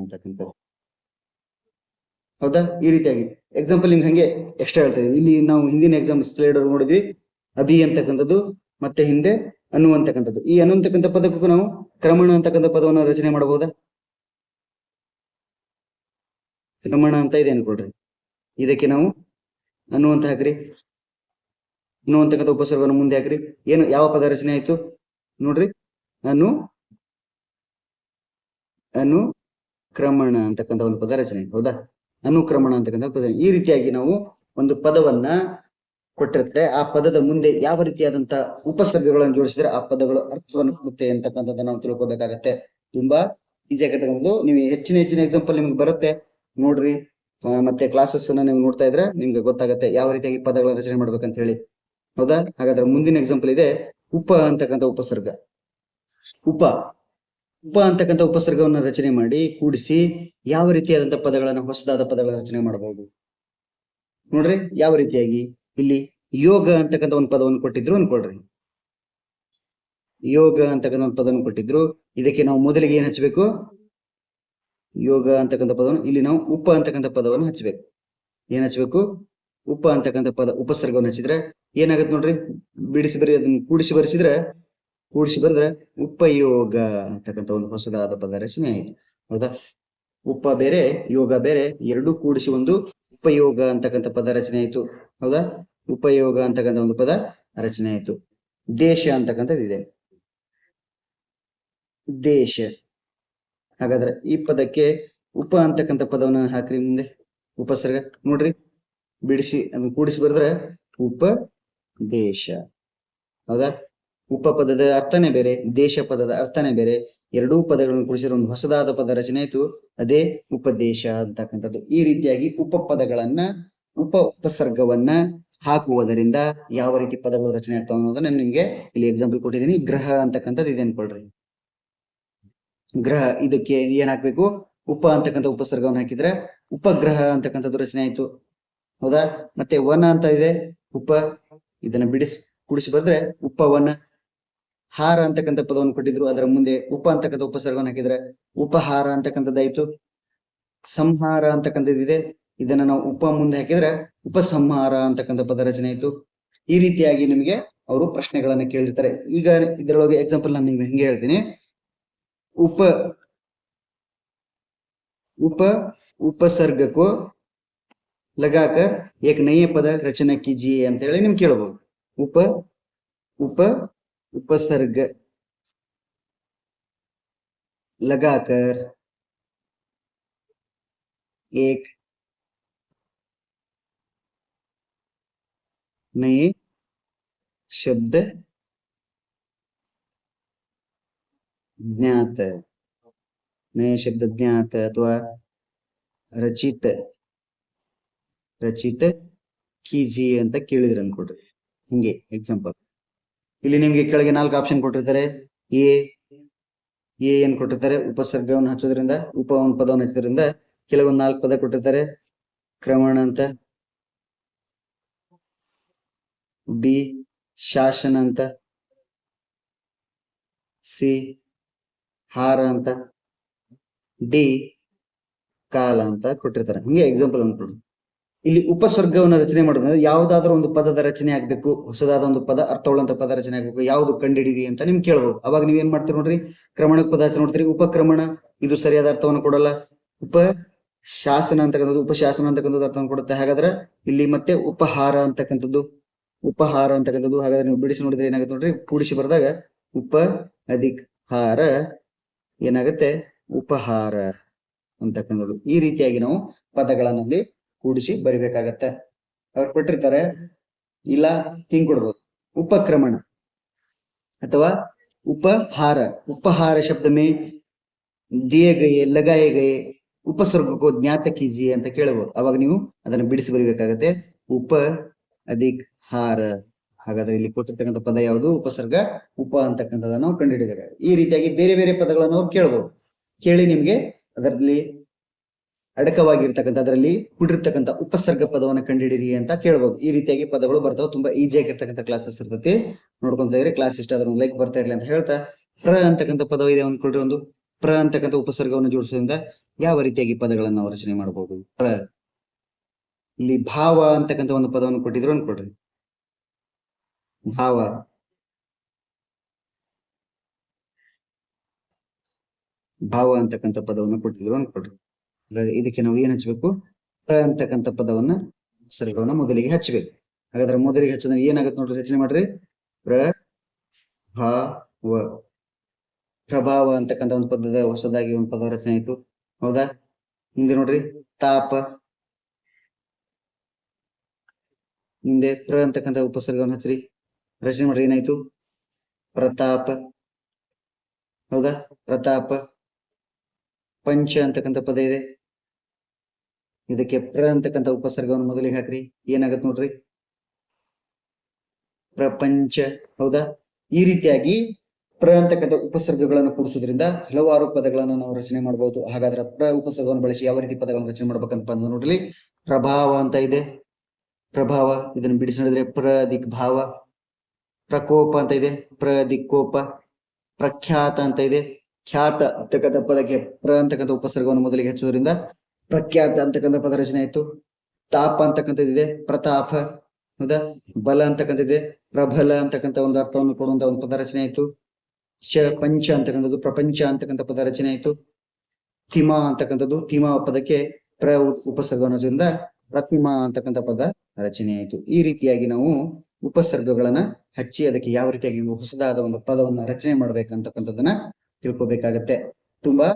ಅಂತಕ್ಕಂಥದ್ದು. ಹೌದಾ? ಈ ರೀತಿಯಾಗಿ ಎಕ್ಸಾಂಪಲ್ ನಿಮ್ಗೆ ಹಂಗೆ ಎಕ್ಸ್ಟ್ರಾ ಹೇಳ್ತಾ ಇದೀವಿ. ಇಲ್ಲಿ ನಾವು ಹಿಂದಿನ ಎಕ್ಸಾಮ್ ಸ್ಲೈಡ್ ನೋಡಿದ್ವಿ, ಅಭಿ ಅಂತಕ್ಕಂಥದ್ದು ಮತ್ತೆ ಹಿಂದೆ ಅನು ಅಂತಕ್ಕಂಥದ್ದು. ಈ ಅನು ಅಂತಕ್ಕಂಥ ಪದಕ್ಕೂ ನಾವು ಕ್ರಮಣ ಅಂತಕ್ಕಂಥ ಪದವನ್ನು ರಚನೆ ಮಾಡಬಹುದಾ? ಕ್ರಮಣ ಅಂತ ಇದೆ ಅನ್ಕೊಳ್ರಿ. ಇದಕ್ಕೆ ನಾವು ಅನು ಅಂತ ಹಾಕ್ರಿ. ಅನು ಅಂತಕ್ಕಂಥ ಉಪಸರ್ಗವನ್ನು ಮುಂದೆ ಹಾಕ್ರಿ. ಏನು ಯಾವ ಪದ ರಚನೆ ಆಯ್ತು ನೋಡ್ರಿ? ಅನುಕ್ರಮಣ ಅಂತಕ್ಕಂಥ ಒಂದು ಪದ ರಚನೆ ಆಯ್ತು. ಹೌದಾ? ಅನುಕ್ರಮಣ ಅಂತಕ್ಕಂಥ ಪದ. ಈ ರೀತಿಯಾಗಿ ನಾವು ಒಂದು ಪದವನ್ನ ಕೊಟ್ಟಿರ್ತಾರೆ, ಆ ಪದದ ಮುಂದೆ ಯಾವ ರೀತಿಯಾದಂತ ಉಪಸರ್ಗಗಳನ್ನು ಜೋಡಿಸಿದ್ರೆ ಆ ಪದಗಳು ಅರ್ಥವನ್ನು ಕೊಡುತ್ತೆ ಅಂತಕ್ಕಂಥದ್ದನ್ನ ನಾವು ತಿಳ್ಕೊಬೇಕಾಗತ್ತೆ. ತುಂಬಾ ಈಸಿ ಆಗಿರ್ತಕ್ಕಂಥದ್ದು. ನೀವು ಹೆಚ್ಚಿನ ಎಕ್ಸಾಂಪಲ್ ನಿಮ್ಗೆ ಬರುತ್ತೆ ನೋಡ್ರಿ. ಮತ್ತೆ ಕ್ಲಾಸಸ್ ಅನ್ನ ನೀವು ನೋಡ್ತಾ ಇದ್ರೆ ನಿಮ್ಗೆ ಗೊತ್ತಾಗುತ್ತೆ ಯಾವ ರೀತಿಯಾಗಿ ಪದಗಳ ರಚನೆ ಮಾಡ್ಬೇಕಂತ ಹೇಳಿ. ಹೌದಾ? ಹಾಗಾದ್ರೆ ಮುಂದಿನ ಎಕ್ಸಾಂಪಲ್ ಇದೆ ಉಪ ಅಂತಕ್ಕಂಥ ಉಪಸರ್ಗ. ಉಪ ಅಂತಕ್ಕಂಥ ಉಪಸರ್ಗವನ್ನು ರಚನೆ ಮಾಡಿ ಕೂಡಿಸಿ ಯಾವ ರೀತಿಯಾದಂತಹ ಪದಗಳನ್ನ, ಹೊಸದಾದ ಪದಗಳ ರಚನೆ ಮಾಡಬಹುದು ನೋಡ್ರಿ. ಯಾವ ರೀತಿಯಾಗಿ? ಇಲ್ಲಿ ಯೋಗ ಅಂತಕ್ಕಂಥ ಒಂದು ಪದವನ್ನು ಕೊಟ್ಟಿದ್ರು ಅನ್ಕೊಳ್ರಿ. ಯೋಗ ಅಂತಕ್ಕಂಥ ಒಂದು ಪದವನ್ನು ಕೊಟ್ಟಿದ್ರು. ಇದಕ್ಕೆ ನಾವು ಮೊದಲಿಗೆ ಏನ್ ಹಚ್ಚಬೇಕು? ಯೋಗ ಅಂತಕ್ಕಂಥ ಪದವನ್ನು ಇಲ್ಲಿ ನಾವು ಉಪ ಅಂತಕ್ಕಂಥ ಪದವನ್ನು ಹಚ್ಚಬೇಕು. ಏನ್ ಹಚ್ಚಬೇಕು? ಉಪ ಅಂತಕ್ಕಂಥ ಪದ ಉಪಸರ್ಗವನ್ನು ಹಚ್ಚಿದ್ರೆ ಏನಾಗತ್ತೆ ನೋಡ್ರಿ? ಬಿಡಿಸಿ ಬರೀ ಅದನ್ನ ಕೂಡಿಸಿ ಬರೆದ್ರೆ ಉಪಯೋಗ ಅಂತಕ್ಕಂಥ ಒಂದು ಹೊಸದಾದ ಪದ ರಚನೆ ಆಯಿತು. ಹೌದಾ? ಉಪ ಬೇರೆ ಯೋಗ ಬೇರೆ, ಎರಡೂ ಕೂಡಿಸಿ ಒಂದು ಉಪಯೋಗ ಅಂತಕ್ಕಂಥ ಪದ ರಚನೆ ಆಯಿತು. ಹೌದಾ? ಉಪಯೋಗ ಅಂತಕ್ಕಂಥ ಒಂದು ಪದ ರಚನೆ ಆಯಿತು. ದೇಶ ಅಂತಕ್ಕಂಥದ್ದು ಇದೆ. ದೇಶ. ಹಾಗಾದ್ರೆ ಈ ಪದಕ್ಕೆ ಉಪ ಅಂತಕ್ಕಂಥ ಪದವನ್ನು ಹಾಕ್ರಿ ಮುಂದೆ. ಉಪಸರ್ಗ ನೋಡ್ರಿ, ಬಿಡಿಸಿ ಅದನ್ನ ಕೂಡಿಸಿ ಬರೆದ್ರೆ ಉಪದೇಶ. ಹೌದಾ? ಉಪ ಪದದ ಅರ್ಥನೇ ಬೇರೆ, ದೇಶ ಪದದ ಅರ್ಥನೇ ಬೇರೆ. ಎರಡೂ ಪದಗಳನ್ನು ಕೂಡಿಸಿರೋ ಒಂದು ಹೊಸದಾದ ಪದ ರಚನೆ ಆಯ್ತು, ಅದೇ ಉಪದೇಶ ಅಂತಕ್ಕಂಥದ್ದು. ಈ ರೀತಿಯಾಗಿ ಉಪಸರ್ಗವನ್ನ ಹಾಕುವುದರಿಂದ ಯಾವ ರೀತಿ ಪದಗಳು ರಚನೆ ಆಗ್ತಾವ ಅನ್ನೋದನ್ನ ನಿಮ್ಗೆ ಇಲ್ಲಿ ಎಕ್ಸಾಂಪಲ್ ಕೊಟ್ಟಿದ್ದೀನಿ. ಗ್ರಹ ಅಂತಕ್ಕಂಥದ್ದು ಇದೆ ಅನ್ಕೊಳ್ರಿ. ಗ್ರಹ, ಇದಕ್ಕೆ ಏನ್ ಹಾಕ್ಬೇಕು? ಉಪ ಅಂತಕ್ಕಂಥ ಉಪಸರ್ಗವನ್ನು ಹಾಕಿದ್ರೆ ಉಪಗ್ರಹ ಅಂತಕ್ಕಂಥದ್ದು ರಚನೆ ಆಯ್ತು. ಹೌದಾ? ಮತ್ತೆ ವನ ಅಂತ ಇದೆ, ಉಪ, ಇದನ್ನ ಕೂಡಿಸಿ ಬರೆದ್ರೆ ಉಪವನ. ಹಾರ ಅಂತಕ್ಕಂಥ ಪದವನ್ನು ಕೊಟ್ಟಿದ್ರು, ಅದರ ಮುಂದೆ ಉಪ ಅಂತಕ್ಕಂಥ ಉಪಸರ್ಗವನ್ನು ಹಾಕಿದ್ರೆ ಉಪಹಾರ ಅಂತಕ್ಕಂಥದ್ದಾಯ್ತು. ಸಂಹಾರ ಅಂತಕ್ಕಂಥದ್ದಿದೆ, ಇದನ್ನ ನಾವು ಉಪ ಮುಂದೆ ಹಾಕಿದ್ರೆ ಉಪಸಂಹಾರ ಅಂತಕ್ಕಂಥ ಪದ ರಚನೆ ಆಯ್ತು. ಈ ರೀತಿಯಾಗಿ ನಿಮಗೆ ಅವರು ಪ್ರಶ್ನೆಗಳನ್ನ ಕೇಳಿರ್ತಾರೆ. ಈಗ ಇದರೊಳಗೆ ಎಕ್ಸಾಂಪಲ್ ನಾನು ನಿಮ್ಗೆ ಹೆಂಗೆ ಹೇಳ್ತೀನಿ. उपसर्ग को लगाकर एक नए पद रचना कीजिए ಅಂತ ಹೇಳಿ ನಿಮ್ಗೆ ಕೇಳಬಹುದು. उपसर्ग लगाकर एक नए शब्द ज्ञात, नए शब्द ज्ञात ಅಥವಾ ರಚಿತ ಕೀಜಿಯೆ ಅಂತ ಕೇಳಿದ್ರೆ ಅನ್ಕೊಡ್ರಿ. ಹಿಂಗೆ ಎಕ್ಸಾಂಪಲ್ ಇಲ್ಲಿ ನಿಮ್ಗೆ ಕೆಳಗೆ 4 ಆಪ್ಷನ್ ಕೊಟ್ಟಿರ್ತಾರೆ. ಎ ಏನ್ ಕೊಟ್ಟಿರ್ತಾರೆ? ಉಪಸರ್ಗವನ್ನು ಹಚ್ಚೋದ್ರಿಂದ, ಒಂದು ಪದವನ್ನು ಹಚ್ಚೋದ್ರಿಂದ ಕೆಲವೊಂದು 4 ಪದ ಕೊಟ್ಟಿರ್ತಾರೆ. ಕ್ರಮಣ ಅಂತ, ಬಿ ಶಾಸನ ಅಂತ, ಸಿ ಹಾರ ಅಂತ, ಡಿ ಕಾಲ ಅಂತ ಕೊಟ್ಟಿರ್ತಾರೆ. ಹಿಂಗೆ ಎಕ್ಸಾಂಪಲ್ ಅನ್ಕೊಳ್ಳಿ. ಇಲ್ಲಿ ಉಪಸರ್ಗವನ್ನು ರಚನೆ ಮಾಡೋದಂದ್ರೆ ಯಾವ್ದಾದ್ರು ಒಂದು ಪದದ ರಚನೆ ಆಗ್ಬೇಕು, ಹೊಸದಾದ ಒಂದು ಪದ, ಅರ್ಥವುಳ್ಳಂತ ಪದ ರಚನೆ ಆಗ್ಬೇಕು. ಯಾವ್ದು ಕಂಡಿಡಿದಿ ಅಂತ ನಿಮ್ಗೆ ಕೇಳ್ಬೋದು. ಅವಾಗ ನೀವೇನ್ ಮಾಡ್ತೀರಿ ನೋಡ್ರಿ, ಕ್ರಮಣಕ್ಕೆ ಪದ ಹಚ್ಚಿ ನೋಡ್ತೀರಿ. ಉಪಕ್ರಮಣ ಇದು ಸರಿಯಾದ ಅರ್ಥವನ್ನು ಕೊಡಲ್ಲ. ಉಪಶಾಸನ ಅಂತಕ್ಕಂಥದ್ದು ಅರ್ಥವನ್ನು ಕೊಡುತ್ತೆ. ಹಾಗಾದ್ರೆ ಇಲ್ಲಿ ಮತ್ತೆ ಉಪಹಾರ ಅಂತಕ್ಕಂಥದ್ದು ಹಾಗಾದ್ರೆ ನೀವು ಬಿಡಿಸಿ ನೋಡಿದ್ರೆ ಏನಾಗುತ್ತೆ ನೋಡ್ರಿ, ಕೂಡಿಸಿ ಬರೆದಾಗ ಉಪ ಅಧಿಕ್ ಹಾರ ಏನಾಗುತ್ತೆ? ಉಪಹಾರ ಅಂತಕ್ಕಂಥದ್ದು. ಈ ರೀತಿಯಾಗಿ ನಾವು ಪದಗಳನ್ನಲ್ಲಿ ಕೂಡಿಸಿ ಬರಿಬೇಕಾಗತ್ತೆ. ಅವ್ರು ಕೊಟ್ಟಿರ್ತಾರೆ, ಇಲ್ಲ ಹಿಂಗ್ ಕೊಡ್ಬೋದು. ಉಪಕ್ರಮಣ ಅಥವಾ उपहार, उपहार शब्द में दिए गए लगाए गए ಉಪಸರ್ಗ ಕೋ ಜ್ಞಾತ ಕೀಜಿಯೆ ಅಂತ ಕೇಳಬಹುದು. ಅವಾಗ ನೀವು ಅದನ್ನು ಬಿಡಿಸಿ ಬರಿಬೇಕಾಗತ್ತೆ. ಉಪ ಅಧಿಕ್ ಹಾರ. ಹಾಗಾದ್ರೆ ಇಲ್ಲಿ ಕೊಟ್ಟಿರ್ತಕ್ಕಂಥ ಪದ ಯಾವುದು? ಉಪಸರ್ಗ ಉಪ ಅಂತಕ್ಕಂಥದ್ದನ್ನು ನಾವು ಕಂಡುಹಿಡಿದಾಗ ಈ ರೀತಿಯಾಗಿ ಬೇರೆ ಬೇರೆ ಪದಗಳನ್ನು ಅವ್ರು ಕೇಳಬಹುದು. ಕೇಳಿ ನಿಮ್ಗೆ ಅದರಲ್ಲಿ ಅಡಕವಾಗಿರ್ತಕ್ಕಂಥ ಅದರಲ್ಲಿ ಕೂಡಿರ್ತಕ್ಕಂಥ ಉಪಸರ್ಗ ಪದವನ್ನು ಕಂಡುಹಿಡಿರಿ ಅಂತ ಕೇಳಬಹುದು. ಈ ರೀತಿಯಾಗಿ ಪದಗಳು ಬರ್ತಾವೆ. ತುಂಬಾ ಈಜಿ ಆಗಿರ್ತಕ್ಕಂಥ ಕ್ಲಾಸಸ್ ಇರ್ತೈತಿ. ನೋಡ್ಕೊಂತ ಇದ್ರೆ ಕ್ಲಾಸ್ ಇಷ್ಟ ಆದ್ರೆ ಒಂದು ಲೈಕ್ ಬರ್ತಾ ಇರಲಿ ಅಂತ ಹೇಳ್ತಾ, ಪ್ರ ಅಂತಕ್ಕಂಥ ಪದವು ಇದೆ ಅಂದ್ಕೊಳ್ರಿ. ಒಂದು ಪ್ರ ಅಂತಕ್ಕಂಥ ಉಪಸರ್ಗವನ್ನು ಜೋಡಿಸೋದ್ರಿಂದ ಯಾವ ರೀತಿಯಾಗಿ ಪದಗಳನ್ನು ನಾವು ರಚನೆ ಮಾಡಬಹುದು? ಪ್ರ. ಇಲ್ಲಿ ಭಾವ ಅಂತಕ್ಕಂಥ ಒಂದು ಪದವನ್ನು ಕೊಟ್ಟಿದ್ರು ಅನ್ಕೊಳ್ರಿ. ಭಾವ, ಭಾವ ಅಂತಕ್ಕಂಥ ಪದವನ್ನು ಕೊಟ್ಟಿದ್ರು ಅನ್ಕೊಳ್ರಿ. ಇದಕ್ಕೆ ನಾವು ಏನ್ ಹಚ್ಬೇಕು? ಪ್ರ ಅಂತಕ್ಕಂಥ ಪದವನ್ನ ಉಪಸರ್ಗವನ್ನ ಮೊದಲಿಗೆ ಹಚ್ಚಬೇಕು. ಹಾಗಾದ್ರೆ ಮೊದಲಿಗೆ ಹಚ್ಚೋದ್ರೆ ಏನಾಗುತ್ತೆ ನೋಡ್ರಿ, ರಚನೆ ಮಾಡ್ರಿ. ಪ್ರ ಭಾವ, ಪ್ರಭಾವ ಅಂತಕ್ಕಂಥ ಒಂದು ಪದದ ಹೊಸದಾಗಿ ಒಂದು ಪದ ರಚನೆ ಆಯ್ತು. ಹೌದಾ? ಮುಂದೆ ನೋಡ್ರಿ ತಾಪ. ಮುಂದೆ ಪ್ರ ಅಂತಕ್ಕಂಥ ಉಪಸರ್ಗವನ್ನು ಹಚ್ಚ್ರಿ, ರಚನೆ ಮಾಡ್ರಿ. ಏನಾಯ್ತು? ಪ್ರತಾಪ. ಹೌದಾ? ಪ್ರತಾಪ. ಪಂಚ ಅಂತಕ್ಕಂಥ ಪದ ಇದೆ, ಇದಕ್ಕೆ ಪ್ರ ಅಂತಕ್ಕಂಥ ಉಪಸರ್ಗವನ್ನು ಮೊದಲಿಗೆ ಹಾಕ್ರಿ. ಏನಾಗತ್ ನೋಡ್ರಿ? ಪ್ರಪಂಚ. ಹೌದಾ? ಈ ರೀತಿಯಾಗಿ ಪ್ರ ಅಂತಕ್ಕಂಥ ಉಪಸರ್ಗಗಳನ್ನು ಕೂಡಿಸೋದ್ರಿಂದ ಹಲವಾರು ಪದಗಳನ್ನು ನಾವು ರಚನೆ ಮಾಡಬಹುದು. ಹಾಗಾದ್ರೆ ಪ್ರ ಉಪಸರ್ಗವನ್ನು ಬಳಸಿ ಯಾವ ರೀತಿ ಪದಗಳನ್ನು ರಚನೆ ಮಾಡ್ಬೇಕಂತ ನೋಡ್ರಿ. ಪ್ರಭಾವ ಅಂತ ಇದೆ, ಪ್ರಭಾವ. ಇದನ್ನು ಬಿಡಿಸಿ ನೋಡಿದ್ರೆ ಪ್ರ ಅಧಿಕ್ ಭಾವ. ಪ್ರಕೋಪ ಅಂತ ಇದೆ, ಪ್ರ ಅಧಿಕ್ ಕೋಪ. ಪ್ರಖ್ಯಾತ ಅಂತ ಇದೆ, ಖ್ಯಾತ ಅಂತಕ್ಕಂಥ ಪದಕ್ಕೆ ಪ್ರ ಅಂತಕ್ಕಂಥ ಉಪಸರ್ಗವನ್ನು ಮೊದಲಿಗೆ ಹಚ್ಚೋದ್ರಿಂದ ಪ್ರಖ್ಯಾತ ಅಂತಕ್ಕಂಥ ಪದ ರಚನೆ ಆಯ್ತು. ತಾಪ ಅಂತಕ್ಕಂಥದ್ದಿದೆ, ಪ್ರತಾಪ. ಹೌದಾ? ಬಲ ಅಂತಕ್ಕಂಥದ್ದಿದೆ, ಪ್ರಬಲ ಅಂತಕ್ಕಂಥ ಒಂದು ಅರ್ಥವನ್ನು ಕೊಡುವಂತ ಒಂದು ಪದ ರಚನೆ ಆಯ್ತು. ಪಂಚ ಅಂತಕ್ಕಂಥದ್ದು ಪ್ರಪಂಚ ಅಂತಕ್ಕಂಥ ಪದ ರಚನೆ ಆಯ್ತು. ಥಿಮ ಅಂತಕ್ಕಂಥದ್ದು, ಥಿಮ ಪದಕ್ಕೆ ಪ್ರ ಉಪಸರ್ಗದಿಂದ ಪ್ರತಿಮಾ ಅಂತಕ್ಕಂಥ ಪದ ರಚನೆ ಆಯ್ತು. ಈ ರೀತಿಯಾಗಿ ನಾವು ಉಪಸರ್ಗಗಳನ್ನ ಹಚ್ಚಿ ಅದಕ್ಕೆ ಯಾವ ರೀತಿಯಾಗಿ ಹೊಸದಾದ ಒಂದು ಪದವನ್ನ ರಚನೆ ಮಾಡ್ಬೇಕಂತಕ್ಕಂಥದ್ದನ್ನ ತಿಳ್ಕೊಬೇಕಾಗತ್ತೆ. ತುಂಬಾ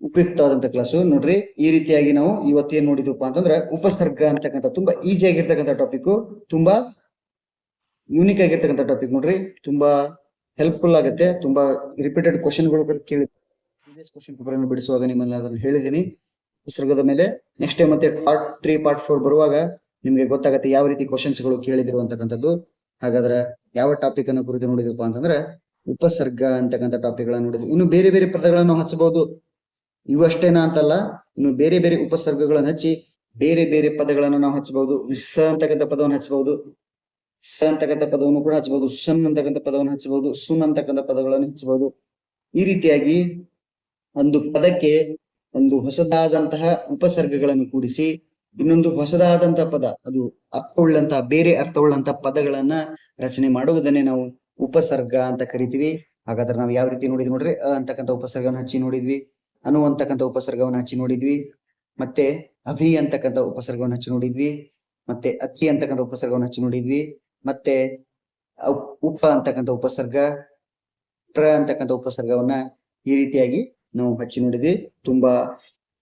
ಉಪಯುಕ್ತವಾದಂತ ಕ್ಲಾಸು ನೋಡ್ರಿ. ಈ ರೀತಿಯಾಗಿ ನಾವು ಇವತ್ತೇನ್ ನೋಡಿದ್ವಪ್ಪ ಅಂತಂದ್ರೆ ಉಪಸರ್ಗ ಅಂತಕ್ಕಂಥ ತುಂಬಾ ಈಸಿ ಆಗಿರ್ತಕ್ಕಂಥ ಟಾಪಿಕ್, ತುಂಬಾ ಯೂನಿಕ್ ಆಗಿರ್ತಕ್ಕಂಥ ಟಾಪಿಕ್ ನೋಡ್ರಿ. ತುಂಬಾ ಹೆಲ್ಪ್ಫುಲ್ ಆಗುತ್ತೆ. ತುಂಬಾ ರಿಪೀಟೆಡ್ ಕ್ವಶನ್ಗಳು ಕೇಳಿ ಕ್ವಶನ್ ಪೇಪರ್ ಅನ್ನು ಬಿಡಿಸುವಾಗ ನಿಮ್ಮನ್ನ ಅದನ್ನು ಹೇಳಿದೀನಿ. ಉಪಸರ್ಗದ ಮೇಲೆ ನೆಕ್ಸ್ಟ್ ಟೈಮ್ ಮತ್ತೆ ಪಾರ್ಟ್ 3 ಪಾರ್ಟ್ 4 ಬರುವಾಗ ನಿಮ್ಗೆ ಗೊತ್ತಾಗತ್ತೆ ಯಾವ ರೀತಿ ಕ್ವಶನ್ಸ್ ಗಳು ಕೇಳಿದಿರು ಅಂತಕ್ಕಂಥದ್ದು. ಹಾಗಾದ್ರೆ ಯಾವ ಟಾಪಿಕ್ ಅನ್ನು ಕುರಿತು ನೋಡಿದ್ವಪ್ಪ ಅಂತಂದ್ರೆ ಉಪಸರ್ಗ ಅಂತಕ್ಕಂಥ ಟಾಪಿಕ್ ಗಳನ್ನ ನೋಡಿದ್ವಿ. ಇನ್ನು ಬೇರೆ ಬೇರೆ ಪದಗಳನ್ನು ಹಚ್ಚಬಹುದು, ಇವು ಅಷ್ಟೇನಾ ಅಂತಲ್ಲ, ಇನ್ನು ಬೇರೆ ಬೇರೆ ಉಪಸರ್ಗಗಳನ್ನು ಹಚ್ಚಿ ಬೇರೆ ಬೇರೆ ಪದಗಳನ್ನು ನಾವು ಹಚ್ಚಬಹುದು. ಸ ಅಂತಕ್ಕಂಥ ಪದವನ್ನು ಹಚ್ಚಬಹುದು, ಸ ಅಂತಕ್ಕಂಥ ಪದವನ್ನು ಕೂಡ ಹಚ್ಚಬಹುದು, ಸನ್ ಅಂತಕ್ಕಂಥ ಪದವನ್ನು ಹಚ್ಚಬಹುದು, ಸುನ್ ಅಂತಕ್ಕಂಥ ಪದಗಳನ್ನು ಹಚ್ಚಬಹುದು. ಈ ರೀತಿಯಾಗಿ ಒಂದು ಪದಕ್ಕೆ ಒಂದು ಹೊಸದಾದಂತಹ ಉಪಸರ್ಗಗಳನ್ನು ಕೂಡಿಸಿ ಇನ್ನೊಂದು ಹೊಸದಾದಂತಹ ಪದ, ಅದು ಅರ್ಥವುಳ್ಳಂತಹ ಬೇರೆ ಅರ್ಥವುಳ್ಳಂತಹ ಪದಗಳನ್ನ ರಚನೆ ಮಾಡುವುದನ್ನೇ ನಾವು ಉಪಸರ್ಗ ಅಂತ ಕರಿತೀವಿ. ಹಾಗಾದ್ರೆ ನಾವು ಯಾವ ರೀತಿ ನೋಡಿದ್ವಿ ನೋಡ್ರಿ. ಅ ಅಂತಕ್ಕಂಥ ಉಪಸರ್ಗವನ್ನು ಹಚ್ಚಿ ನೋಡಿದ್ವಿ, ಅನು ಅಂತಕ್ಕಂಥ ಉಪಸರ್ಗವನ್ನು ಹಚ್ಚಿ ನೋಡಿದ್ವಿ, ಮತ್ತೆ ಅಭಿ ಅಂತಕ್ಕಂಥ ಉಪಸರ್ಗವನ್ನು ಹಚ್ಚಿ ನೋಡಿದ್ವಿ, ಮತ್ತೆ ಅತಿ ಅಂತಕ್ಕಂಥ ಉಪಸರ್ಗವನ್ನು ಹಚ್ಚಿ ನೋಡಿದ್ವಿ, ಮತ್ತೆ ಉಪ ಅಂತಕ್ಕಂಥ ಉಪಸರ್ಗ, ಪ್ರ ಅಂತಕ್ಕಂಥ ಉಪಸರ್ಗವನ್ನ ಈ ರೀತಿಯಾಗಿ ನಾವು ಹಚ್ಚಿ ನೋಡಿದ್ವಿ. ತುಂಬಾ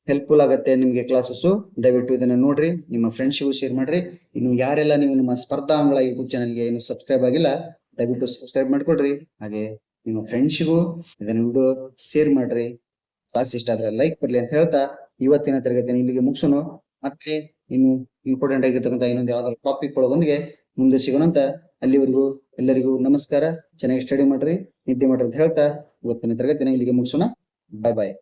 ಹೆಲ್ಪ್ಫುಲ್ ಆಗತ್ತೆ ನಿಮ್ಗೆ ಕ್ಲಾಸಸ್. ದಯವಿಟ್ಟು ಇದನ್ನ ನೋಡ್ರಿ, ನಿಮ್ಮ ಫ್ರೆಂಡ್ಸ್ಗೂ ಶೇರ್ ಮಾಡ್ರಿ. ಇನ್ನು ಯಾರೆಲ್ಲ ನೀವು ನಮ್ಮ ಸ್ಪರ್ಧಾಂಗಳ ಯೂಟ್ಯೂಬ್ ಚಾನಲ್ಗೆ ಏನು ಸಬ್ಸ್ಕ್ರೈಬ್ ಆಗಿಲ್ಲ ದಯವಿಟ್ಟು ಸಬ್ಸ್ಕ್ರೈಬ್ ಮಾಡ್ಕೊಡ್ರಿ. ಹಾಗೆ ನಿಮ್ಮ ಫ್ರೆಂಡ್ಸ್ಗೂ ಇದನ್ನ ವಿಡಿಯೋ ಶೇರ್ ಮಾಡ್ರಿ. ಕ್ಲಾಸ್ ಇಷ್ಟ ಆದ್ರೆ ಲೈಕ್ ಬರ್ಲಿ ಅಂತ ಹೇಳ್ತಾ ಇವತ್ತಿನ ತರಗತಿಯನ್ನು ಇಲ್ಲಿಗೆ ಮುಗಿಸೋಣ. ಮತ್ತೆ ಇನ್ನು ಇಂಪಾರ್ಟೆಂಟ್ ಆಗಿರ್ತಕ್ಕಂಥ ಇನ್ನೊಂದು ಯಾವ್ದಾದ್ರು ಟಾಪಿಕ್ ಒಳಗೊಂದಿಗೆ ಮುಂದೆ ಸಿಗೋಣಂತ. ಅಲ್ಲಿವರೆಗೂ ಎಲ್ಲರಿಗೂ ನಮಸ್ಕಾರ. ಚೆನ್ನಾಗಿ ಸ್ಟಡಿ ಮಾಡ್ರಿ, ನಿದ್ದೆ ಮಾಡ್ರಿ ಅಂತ ಹೇಳ್ತಾ ಇವತ್ತಿನ ತರಗತಿನ ಇಲ್ಲಿಗೆ ಮುಗಿಸೋಣ. ಬಾಯ್ ಬಾಯ್.